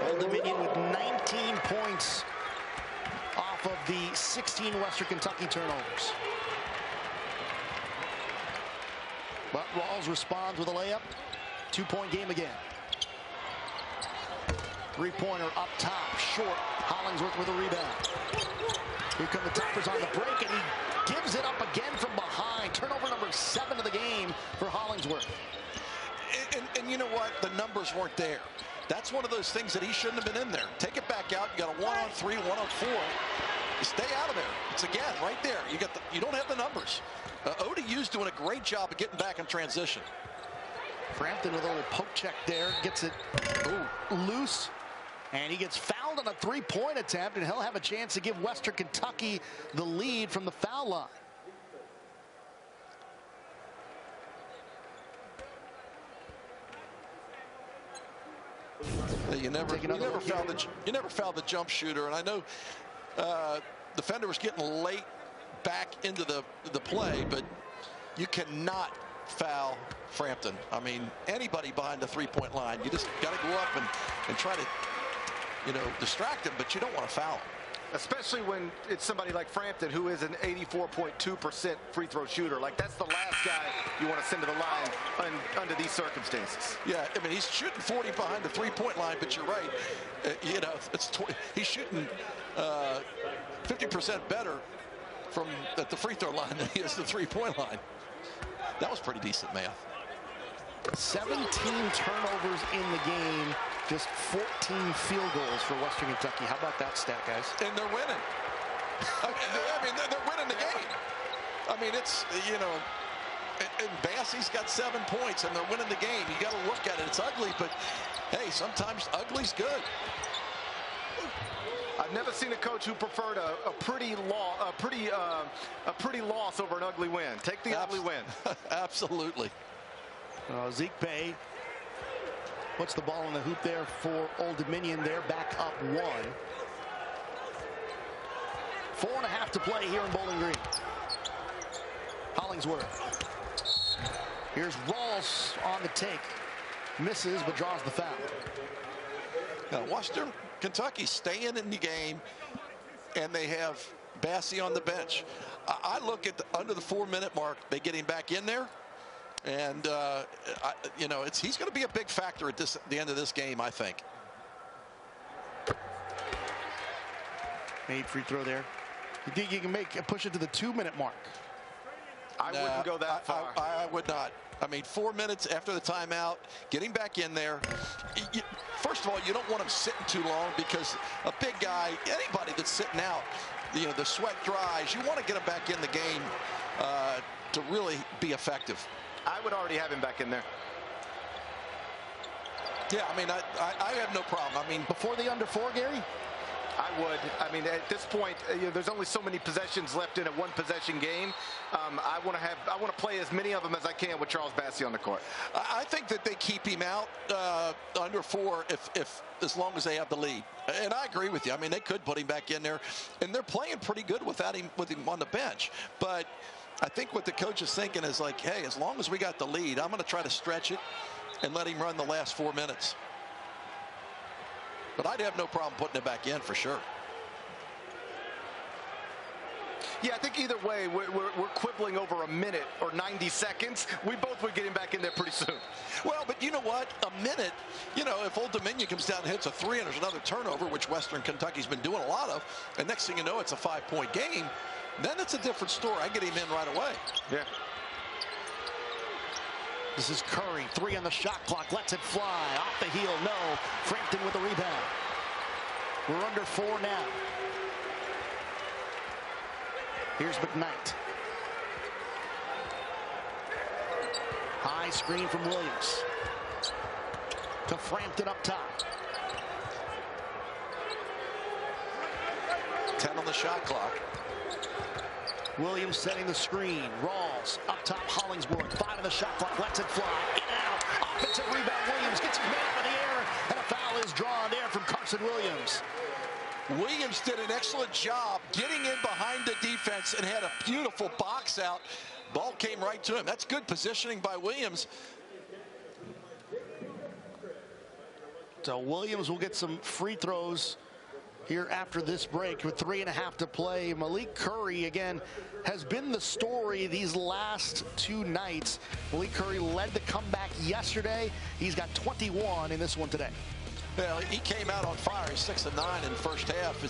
Old Dominion with 19 points off of the 16 Western Kentucky turnovers. But Rawls responds with a layup. 2-point game again. 3-pointer up top, short. Hollingsworth with a rebound. Here come the Toppers on the break, and he gives it up again from behind. Turnover number 7 of the game for Hollingsworth. And you know what? The numbers weren't there. That's one of those things that he shouldn't have been in there. Take it back out. You got a 1-on-3, 1-on-4. You stay out of there. It's again right there. You don't have the numbers. ODU's doing a great job of getting back in transition. Frampton with a little poke check there, gets it loose, and he gets fouled on a 3-point attempt, and he'll have a chance to give Western Kentucky the lead from the foul line. You never fouled the jump shooter, and I know the defender was getting late back into the play, but you cannot foul Frampton. I mean, anybody behind the 3-point line, you just got to go up and try to, you know, distract him, but you don't want to foul him. Especially when it's somebody like Frampton, who is an 84.2% free throw shooter. Like, that's the last guy you want to send to the line under these circumstances. Yeah, I mean, he's shooting 40 behind the 3-point line, but you're right. You know, he's shooting 50% better at the free throw line than he is the 3-point line. That was pretty decent math. 17 turnovers in the game, just 14 field goals for Western Kentucky. How about that stat, guys? And they're winning. I mean, they're winning the game. I mean, it's, you know, and Bassey's got 7 points, and they're winning the game. You got to look at it. It's ugly, but hey, sometimes ugly's good. I've never seen a coach who preferred a pretty loss over an ugly win. Take the ugly win. Absolutely. Zeke Bay puts the ball in the hoop there for Old Dominion. They're back up 1. 4.5 to play here in Bowling Green. Hollingsworth. Here's Rawls on the take. Misses, but draws the foul. Now, Western Kentucky staying in the game, and they have Bassey on the bench. I look at under the 4-minute mark, they get him back in there, and you know, he's going to be a big factor at the end of this game, I think. Made free throw there. You think you can push it to the 2-minute mark? I wouldn't go that far. I would not. I mean, 4 minutes after the timeout, getting back in there. First of all, you don't want him sitting too long, because a big guy, anybody that's sitting out, you know, the sweat dries. You want to get him back in the game to really be effective. I would already have him back in there. Yeah, I mean, I have no problem. I mean, before the under 4, Gary? I would. I mean, at this point, you know, there's only so many possessions left in a 1-possession game. I want to play as many of them as I can with Charles Bassey on the court. I think that they keep him out under 4 if as long as they have the lead. And I agree with you. I mean, they could put him back in there, and they're playing pretty good with him on the bench. But I think what the coach is thinking is like, hey, as long as we got the lead, I'm going to try to stretch it and let him run the last 4 minutes. But I'd have no problem putting it back in for sure. Yeah, I think either way, we're quibbling over a minute or 90 seconds. We both would get him back in there pretty soon. Well, but you know what? A minute, if Old Dominion comes down and hits a 3 and there's another turnover, which Western Kentucky's been doing a lot of, and next thing you know, it's a 5-point game, then it's a different story. I get him in right away. Yeah. This is Curry, 3 on the shot clock, lets it fly, off the heel, no. Frampton with the rebound. We're under 4 now. Here's McKnight. High screen from Williams. To Frampton up top. 10 on the shot clock. Williams setting the screen. Rawls up top. Hollingsworth. 5 on the shot clock. Lets it fly. In and out. Offensive rebound. Williams gets his man up in the air. And a foul is drawn there from Carson Williams. Williams did an excellent job getting in behind the defense and had a beautiful box out. Ball came right to him. That's good positioning by Williams. So Williams will get some free throws here after this break with 3.5 to play. Malik Curry, again, has been the story these last 2 nights. Malik Curry led the comeback yesterday. He's got 21 in this one today. Well, he came out on fire. He's 6 of 9 in the first half.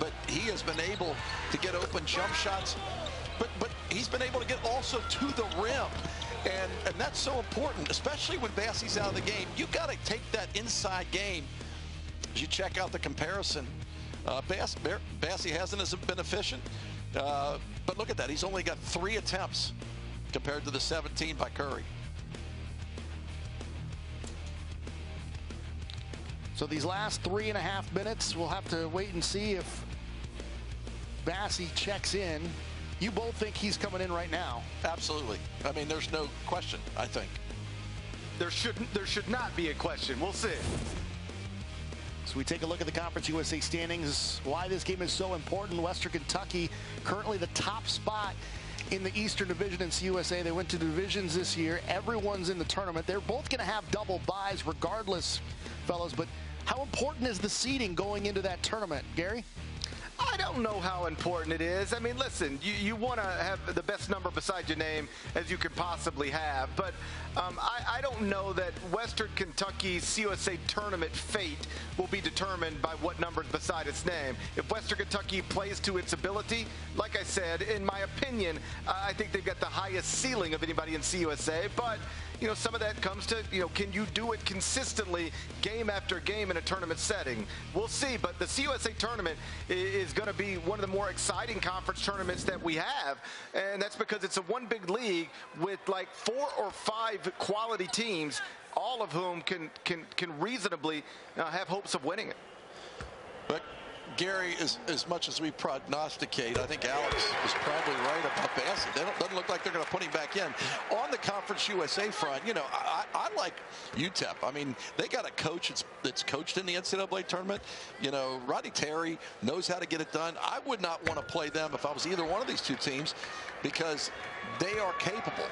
But he has been able to get open jump shots. But he's been able to get also to the rim. And that's so important, especially when Bassie's out of the game. You got to take that inside game. As you check out the comparison, Bassie hasn't been efficient. But look at that. He's only got 3 attempts compared to the 17 by Curry. So these last 3.5 minutes, we'll have to wait and see if Bassie checks in. You both think he's coming in right now? Absolutely. I mean, there's no question, I think. There should not be a question. We'll see. So we take a look at the Conference USA standings, why this game is so important. Western Kentucky currently the top spot in the Eastern Division in CUSA. They went to divisions this year. Everyone's in the tournament. They're both going to have double byes regardless, fellas. But how important is the seeding going into that tournament, Gary? I don't know how important it is. I mean, listen, you want to have the best number beside your name as you could possibly have. But I don't know that Western Kentucky's CUSA tournament fate will be determined by what number's beside its name. If Western Kentucky plays to its ability, like I said, in my opinion, I think they've got the highest ceiling of anybody in CUSA. But some of that comes to, can you do it consistently game after game in a tournament setting? We'll see, but the CUSA tournament is going to be one of the more exciting conference tournaments that we have, and that's because it's a one big league with like 4 or 5 quality teams, all of whom can reasonably have hopes of winning it. But Gary, as much as we prognosticate, I think Alex is probably right about Bassie. Doesn't look like they're going to put him back in. On the Conference USA front, I like UTEP. I mean, they got a coach that's coached in the NCAA tournament. Rodney Terry knows how to get it done. I would not want to play them if I was either one of these 2 teams because they are capable.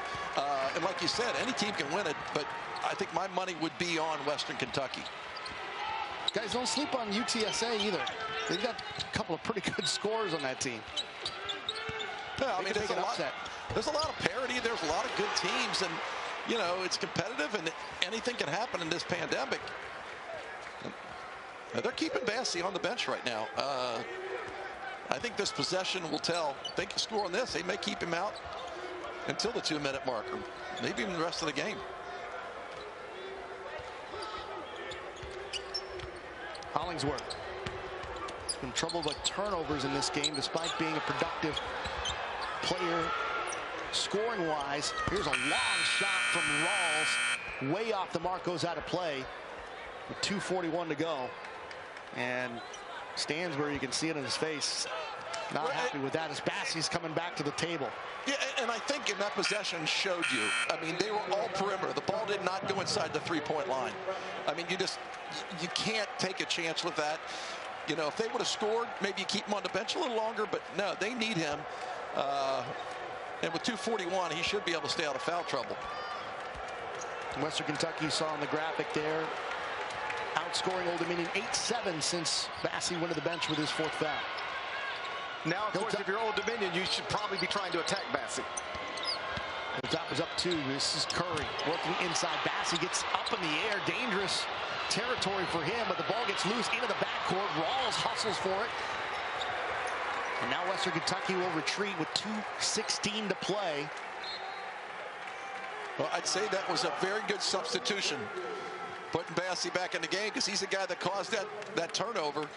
And like you said, any team can win it, but I think my money would be on Western Kentucky. Guys, don't sleep on UTSA either. They've got a couple of pretty good scores on that team. Yeah, I mean, there's a lot of parity. There's a lot of good teams, and it's competitive, and anything can happen in this pandemic. They're keeping Bassie on the bench right now. I think this possession will tell. If they can score on this, they may keep him out until the 2-minute marker, maybe even the rest of the game. Hollingsworth has been troubled by turnovers in this game despite being a productive player scoring-wise. Here's a long shot from Rawls. Way off the mark, goes out of play with 2:41 to go. And Stansbury, you can see it in his face. Not happy with that as Bassie's coming back to the table. Yeah, and I think in that possession showed you. I mean, they were all perimeter. The ball did not go inside the 3-point line. I mean, you can't take a chance with that. If they would have scored, maybe you keep him on the bench a little longer, but no, they need him. And with 2:41, he should be able to stay out of foul trouble. Western Kentucky saw on the graphic there, outscoring Old Dominion 8-7 since Bassey went to the bench with his 4th foul. Now, of course, if you're Old Dominion, you should probably be trying to attack Bassey. Hilltop is up 2. This is Curry working inside. Bassey gets up in the air. Dangerous territory for him, but the ball gets loose into the backcourt. Rawls hustles for it. And now Western Kentucky will retreat with 2:16 to play. Well, I'd say that was a very good substitution, putting Bassey back in the game, because he's the guy that caused that turnover.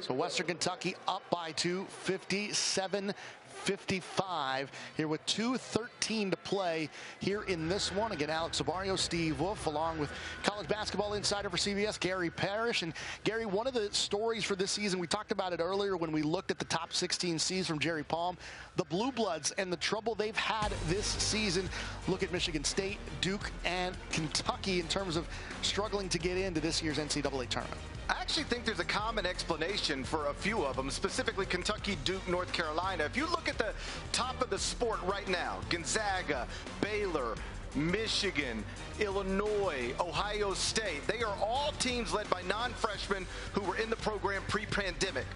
So Western Kentucky up by 2, 57-55 here with 2:13 to play here in this one. Again, Alex Sabario, Steve Wolf, along with college basketball insider for CBS, Gary Parrish. And Gary, one of the stories for this season, we talked about it earlier when we looked at the top 16 seeds from Jerry Palm, the Blue Bloods and the trouble they've had this season. Look at Michigan State, Duke, and Kentucky in terms of struggling to get into this year's NCAA tournament. I actually think there's a common explanation for a few of them, specifically Kentucky, Duke, North Carolina. If you look at the top of the sport right now, Gonzaga, Baylor, Michigan, Illinois, Ohio State, they are all teams led by non-freshmen who were in the program pre-pandemic.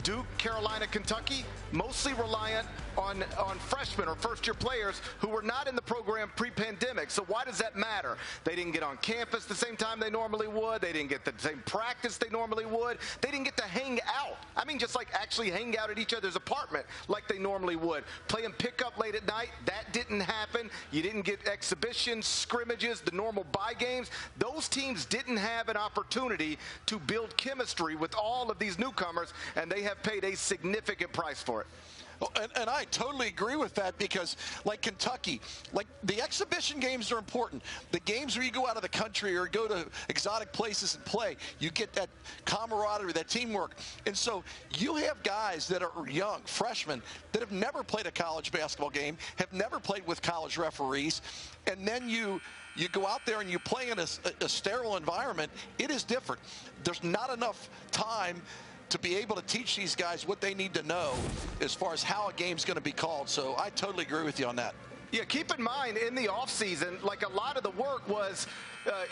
Duke, Carolina, Kentucky, mostly reliant on freshmen or first-year players who were not in the program pre-pandemic. So why does that matter? They didn't get on campus the same time they normally would. They didn't get the same practice they normally would. They didn't get to hang out. I mean, just like actually hang out at each other's apartment like they normally would. Playing pickup late at night, that didn't happen. You didn't get exhibitions, scrimmages, the normal bye games. Those teams didn't have an opportunity to build chemistry with all of these newcomers, and they have paid a significant price for it. And I totally agree with that, because like Kentucky, like the exhibition games are important. The games where you go out of the country or go to exotic places and play, you get that camaraderie, that teamwork. And so you have guys that are young, freshmen, that have never played a college basketball game, have never played with college referees, and then you go out there and you play in a sterile environment. It is different. There's not enough time to be able to teach these guys what they need to know as far as how a game's going to be called. So I totally agree with you on that. Yeah, keep in mind, in the offseason, like a lot of the work was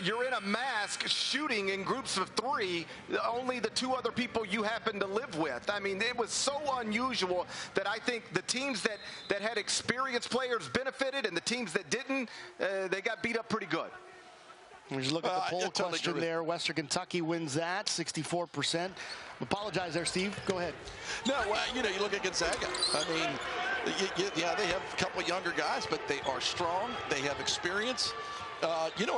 you're in a mask shooting in groups of 3, only the 2 other people you happen to live with. I mean, it was so unusual that I think the teams that had experienced players benefited, and the teams that didn't, they got beat up pretty good. We just look at the poll question there. Western Kentucky wins that, 64%. Apologize there, Steve. Go ahead. No, well, you look at Gonzaga. I mean, yeah, they have a couple of younger guys, but they are strong. They have experience.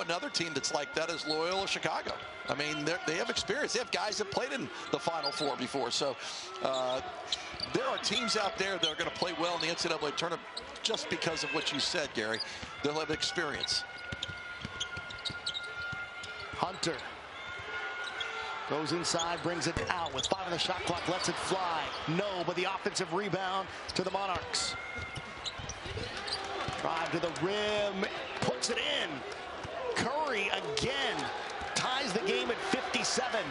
Another team that's like that is Loyola Chicago. I mean, they have experience. They have guys that played in the Final Four before. So there are teams out there that are going to play well in the NCAA tournament just because of what you said, Gary. They'll have experience. Hunter goes inside, brings it out with 5 on the shot clock, lets it fly. No, but the offensive rebound to the Monarchs. Drive to the rim, puts it in. Curry again ties the game at 57.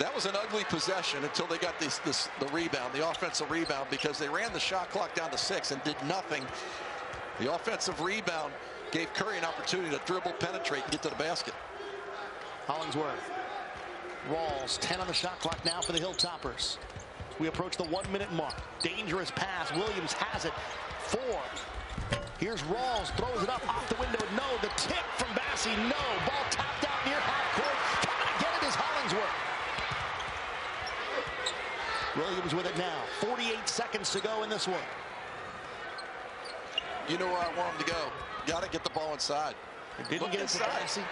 That was an ugly possession until they got the rebound, the offensive rebound, because they ran the shot clock down to 6 and did nothing. The offensive rebound gave Curry an opportunity to dribble, penetrate, and get to the basket. Hollingsworth. Rawls, 10 on the shot clock now for the Hilltoppers. We approach the 1-minute mark. Dangerous pass. Williams has it. 4. Here's Rawls, throws it up off the window. No, the tip from Bassey. No. Ball tapped out near half court. Coming to get it is Hollingsworth. Williams with it now. 48 seconds to go in this one. You know where I want him to go. Got to get the ball inside. Didn't get it to Bassey.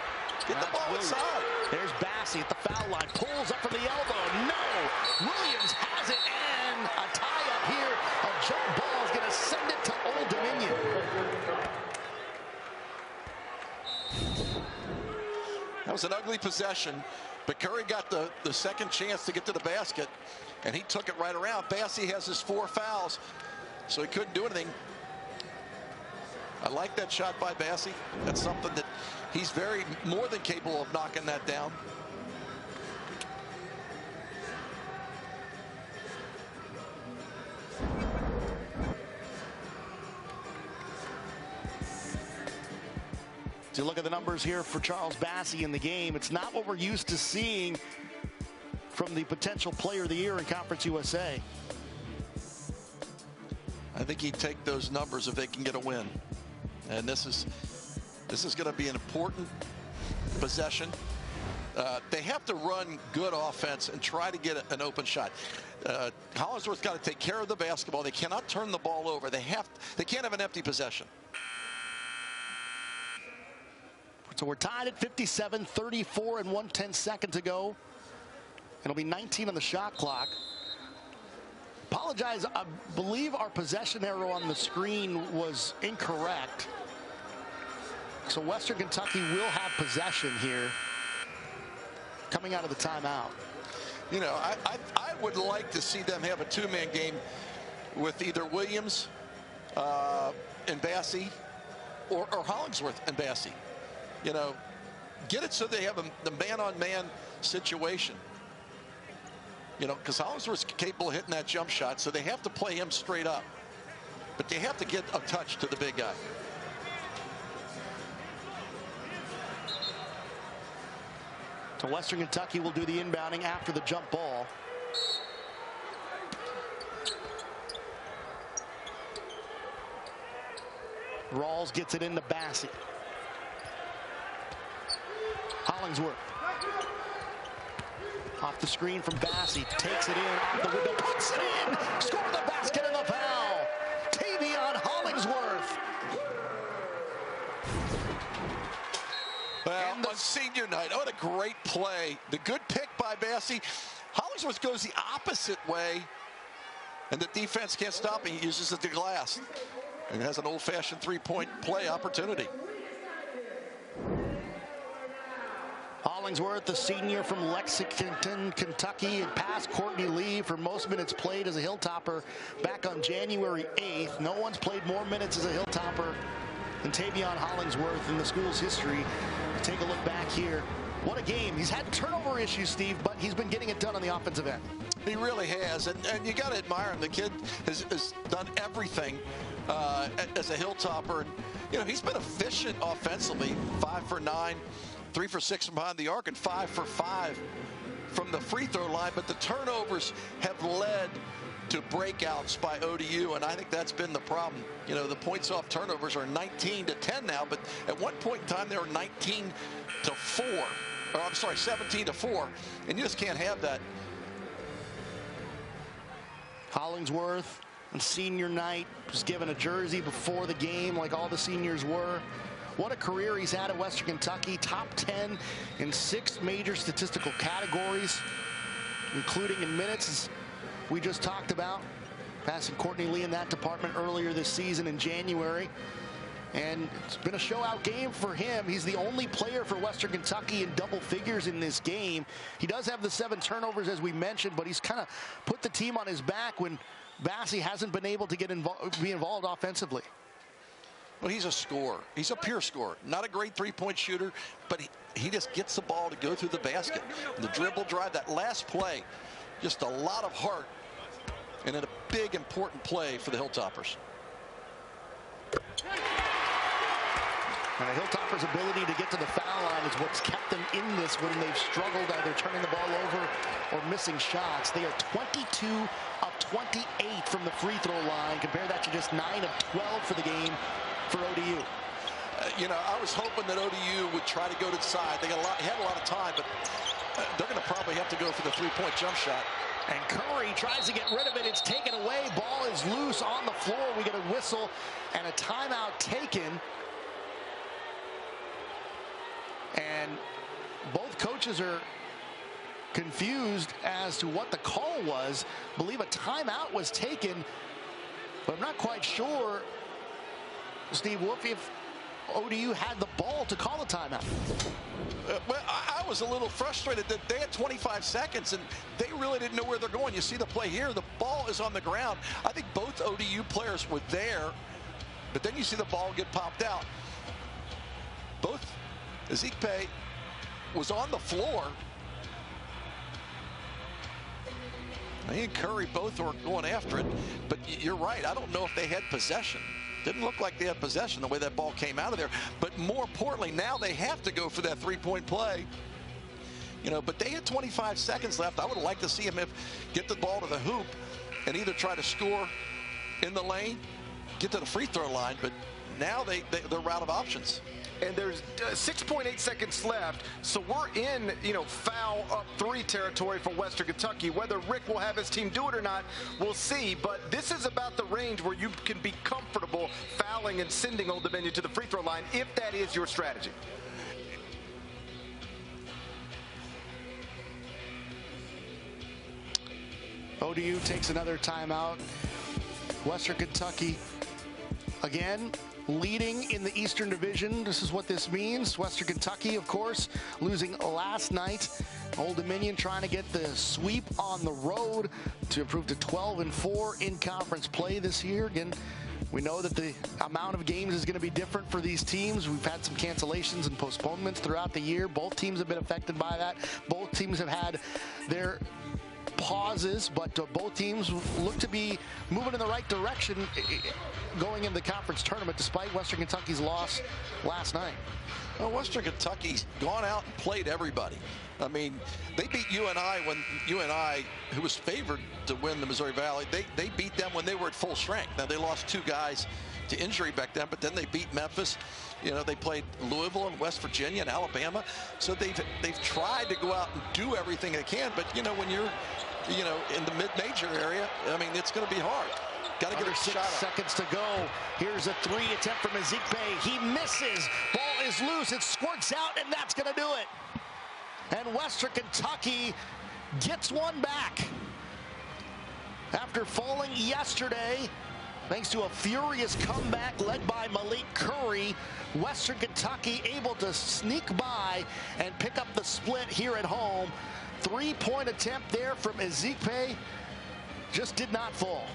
Get the ball inside. There's Bassey at the foul line. Pulls up from the elbow. No. Williams has it, and a tie-up here. A jump ball is going to send it to Old Dominion. That was an ugly possession, but Curry got the second chance to get to the basket, and he took it right around. Bassey has his 4 fouls, so he couldn't do anything. I like that shot by Bassey. That's something that he's more than capable of knocking that down. So you look at the numbers here for Charles Bassey in the game. It's not what we're used to seeing from the potential player of the year in Conference USA. I think he'd take those numbers if they can get a win. And this is going to be an important possession. They have to run good offense and try to get an open shot. Hollingsworth's got to take care of the basketball. They cannot turn the ball over. They can't have an empty possession. So we're tied at 57, 34 and 1/10 seconds to go. It'll be 19 on the shot clock. Apologize, I believe our possession arrow on the screen was incorrect. So Western Kentucky will have possession here coming out of the timeout. You know, I would like to see them have a two-man game with either Williams and Bassey or Hollingsworth and Bassey. You know, get it so they have the man-on-man situation. You know, because Hollingsworth's capable of hitting that jump shot, so they have to play him straight up. But they have to get a touch to the big guy. So Western Kentucky will do the inbounding after the jump ball. Rawls gets it into Bassey. Hollingsworth. Off the screen from Bassey. Takes it in. Off the window. Puts it in. Score the basket and the foul. Tavion Hollingsworth. Well, on senior night, what a great play. The good pick by Bassey. Hollingsworth goes the opposite way, and the defense can't stop him. He uses it to glass and has an old-fashioned three-point play opportunity. Hollingsworth, the senior from Lexington, Kentucky, had passed Courtney Lee for most minutes played as a Hilltopper back on January 8th. No one's played more minutes as a Hilltopper than Tavion Hollingsworth in the school's history. Take a look back here. What a game. He's had turnover issues, Steve, but he's been getting it done on the offensive end. He really has, and you got to admire him. The kid has done everything as a Hilltopper. And, you know, he's been efficient offensively, 5 for 9. 3 for 6 from behind the arc and 5 for 5 from the free throw line. But the turnovers have led to breakouts by ODU, and I think that's been the problem. You know, the points off turnovers are 19-10 now, but at one point in time they were 19-4. Or I'm sorry, 17-4, and you just can't have that. Hollingsworth on senior night was given a jersey before the game like all the seniors were. What a career he's had at Western Kentucky. Top 10 in 6 major statistical categories, including in minutes, as we just talked about. Passing Courtney Lee in that department earlier this season in January. And it's been a show-out game for him. He's the only player for Western Kentucky in double figures in this game. He does have the 7 turnovers, as we mentioned, but he's kind of put the team on his back when Bassey hasn't been able to be involved offensively. Well, he's a scorer. He's a pure scorer. Not a great three-point shooter, but he just gets the ball to go through the basket. The dribble drive, that last play, just a lot of heart, and a big, important play for the Hilltoppers. And the Hilltoppers' ability to get to the foul line is what's kept them in this when they've struggled either turning the ball over or missing shots. They are 22 of 28 from the free throw line. Compare that to just 9 of 12 for the game for ODU. You know, I was hoping that ODU would try to go to the side. They had a lot of time, but they're going to probably have to go for the three-point jump shot. And Curry tries to get rid of it. It's taken away. Ball is loose on the floor. We get a whistle and a timeout taken. And both coaches are confused as to what the call was. I believe a timeout was taken, but I'm not quite sure, Steve Wolf, if ODU had the ball to call a timeout. Well, I was a little frustrated that they had 25 seconds and they really didn't know where they're going. You see the play here, the ball is on the ground. I think both ODU players were there, but then you see the ball get popped out. Both Ezekpe was on the floor. He and Curry both were going after it, but you're right. I don't know if they had possession. Didn't look like they had possession the way that ball came out of there. But more importantly, now they have to go for that three-point play. You know, but they had 25 seconds left. I would like to see him get the ball to the hoop and either try to score in the lane, get to the free throw line, but now they're out of options. And there's 6.8 seconds left, so we're in, foul up 3 territory for Western Kentucky. Whether Rick will have his team do it or not, we'll see. But this is about the range where you can be comfortable fouling and sending Old Dominion to the free throw line if that is your strategy. ODU takes another timeout. Western Kentucky, again, leading in the Eastern Division. This is what this means. Western Kentucky, of course, losing last night. Old Dominion trying to get the sweep on the road to improve to 12-4 in conference play this year. Again, we know that the amount of games is going to be different for these teams. We've had some cancellations and postponements throughout the year. Both teams have been affected by that. Both teams have had their pauses, but both teams look to be moving in the right direction going into the conference tournament despite Western Kentucky's loss last night. Well, Western Kentucky's gone out and played everybody. I mean, they beat UNI when UNI, who was favored to win the Missouri Valley, they beat them when they were at full strength. Now, they lost 2 guys to injury back then, but then they beat Memphis. You know, they played Louisville and West Virginia and Alabama. So they've tried to go out and do everything they can, but, when you're in the mid-major area, I mean, it's going to be hard. Got to get a 6 shot seconds to go. Here's a 3 attempt from Ezekpe. He misses. Ball is loose. It squirts out, and that's going to do it. And Western Kentucky gets one back. After falling yesterday, thanks to a furious comeback led by Malik Curry, Western Kentucky able to sneak by and pick up the split here at home. 3-point attempt there from Ezekpe, just did not fall.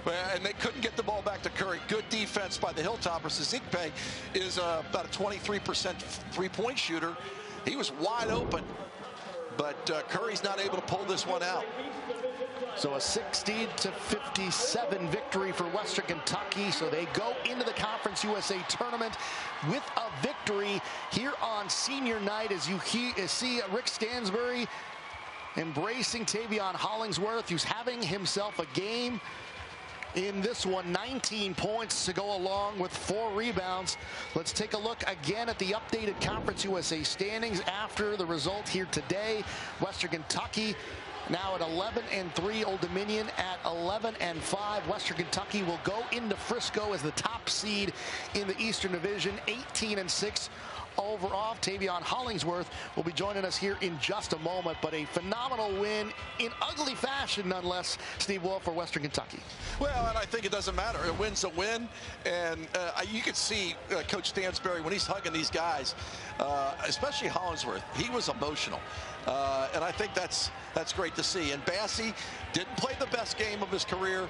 Well, and they couldn't get the ball back to Curry. Good defense by the Hilltoppers. Ezekpe is about a 23% three-point shooter. He was wide open, but Curry's not able to pull this one out. So a 60-57 victory for Western Kentucky. So they go into the Conference USA tournament with a victory here on senior night, as you see Rick Stansbury embracing Tavion Hollingsworth, who's having himself a game in this one. 19 points to go along with 4 rebounds. Let's take a look again at the updated Conference USA standings after the result here today. Western Kentucky now at 11-3, Old Dominion at 11-5. Western Kentucky will go into Frisco as the top seed in the Eastern Division, 18-6 overall. Tavion Hollingsworth will be joining us here in just a moment, but a phenomenal win in ugly fashion nonetheless, Steve Wolf, for Western Kentucky. Well, and I think it doesn't matter. A win's a win, and you could see Coach Stansbury when he's hugging these guys, especially Hollingsworth. He was emotional, and I think that's great to see. And Bassie didn't play the best game of his career,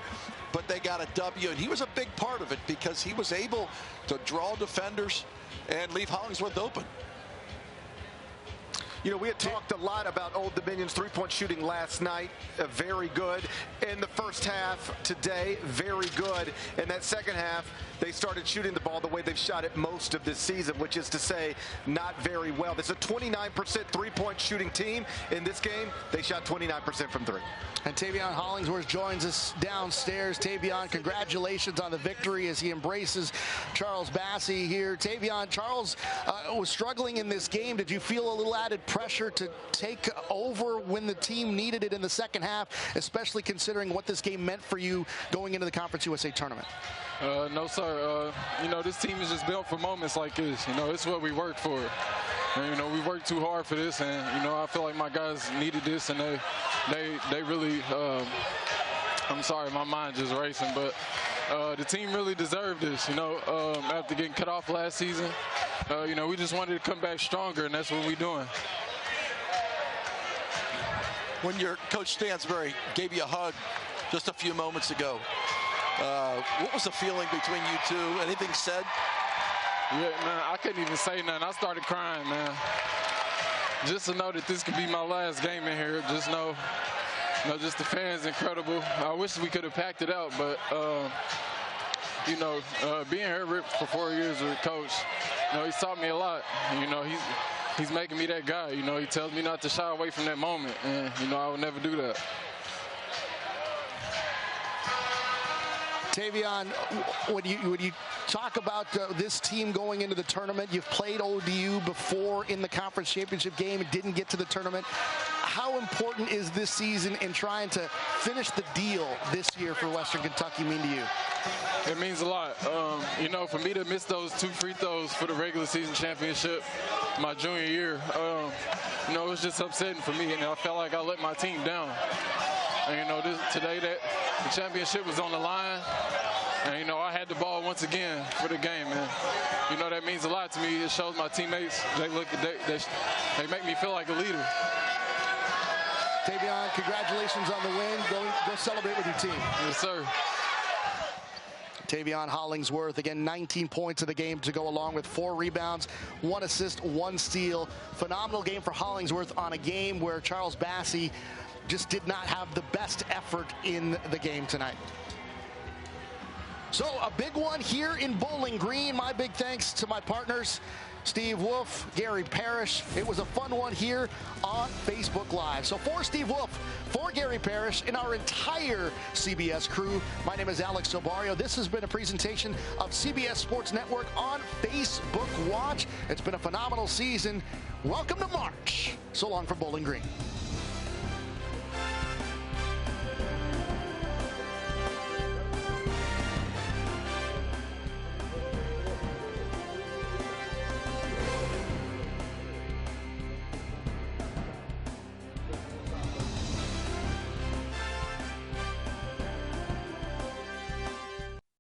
but they got a W, and he was a big part of it because he was able to draw defenders and leave Hollingsworth open. We had talked a lot about Old Dominion's three-point shooting last night. Very good. In the first half today, very good. In that second half, they started shooting the ball the way they've shot it most of this season, which is to say not very well. There's a 29% three-point shooting team. In this game, they shot 29% from 3. And Tavion Hollingsworth joins us downstairs. Tavion, congratulations on the victory as he embraces Charles Bassie here. Tavion, Charles was struggling in this game. Did you feel a little added pressure to take over when the team needed it in the second half, especially considering what this game meant for you going into the Conference USA tournament? No, sir. This team is just built for moments like this. It's what we work for. And, we worked too hard for this, and, I feel like my guys needed this, and they really, I'm sorry, my mind just racing, but the team really deserved this, after getting cut off last season. We just wanted to come back stronger, and that's what we're doing. When your Coach Stansbury gave you a hug just a few moments ago, what was the feeling between you two? Anything said? Yeah, man, I couldn't even say nothing. I started crying, man. Just to know that this could be my last game in here. Just know, just the fans incredible. I wish we could have packed it out, but you know, being here for 4 years with Coach, you know, he's taught me a lot. You know, he's making me that guy. You know, he tells me not to shy away from that moment, and, you know, I would never do that. Tavion, when you talk about this team going into the tournament, you've played ODU before in the conference championship game and didn't get to the tournament. How important is this season in trying to finish the deal this year for Western Kentucky mean to you? It means a lot. You know, for me to miss those 2 free throws for the regular season championship my junior year, you know, it was just upsetting for me, and I felt like I let my team down. And, you know, today that the championship was on the line, and, you know, I had the ball once again for the game, man. You know, that means a lot to me. It shows my teammates, they make me feel like a leader. Tavion, congratulations on the win. Go celebrate with your team. Yes, sir. Tavion Hollingsworth, again, 19 points in the game to go along with 4 rebounds, 1 assist, 1 steal. Phenomenal game for Hollingsworth on a game where Charles Bassey just did not have the best effort in the game tonight. So a big one here in Bowling Green. My big thanks to my partners, Steve Wolf, Gary Parrish. It was a fun one here on Facebook Live. So for Steve Wolf, for Gary Parrish, and our entire CBS crew, my name is Alex Sobario. This has been a presentation of CBS Sports Network on Facebook Watch. It's been a phenomenal season. Welcome to March. So long from Bowling Green.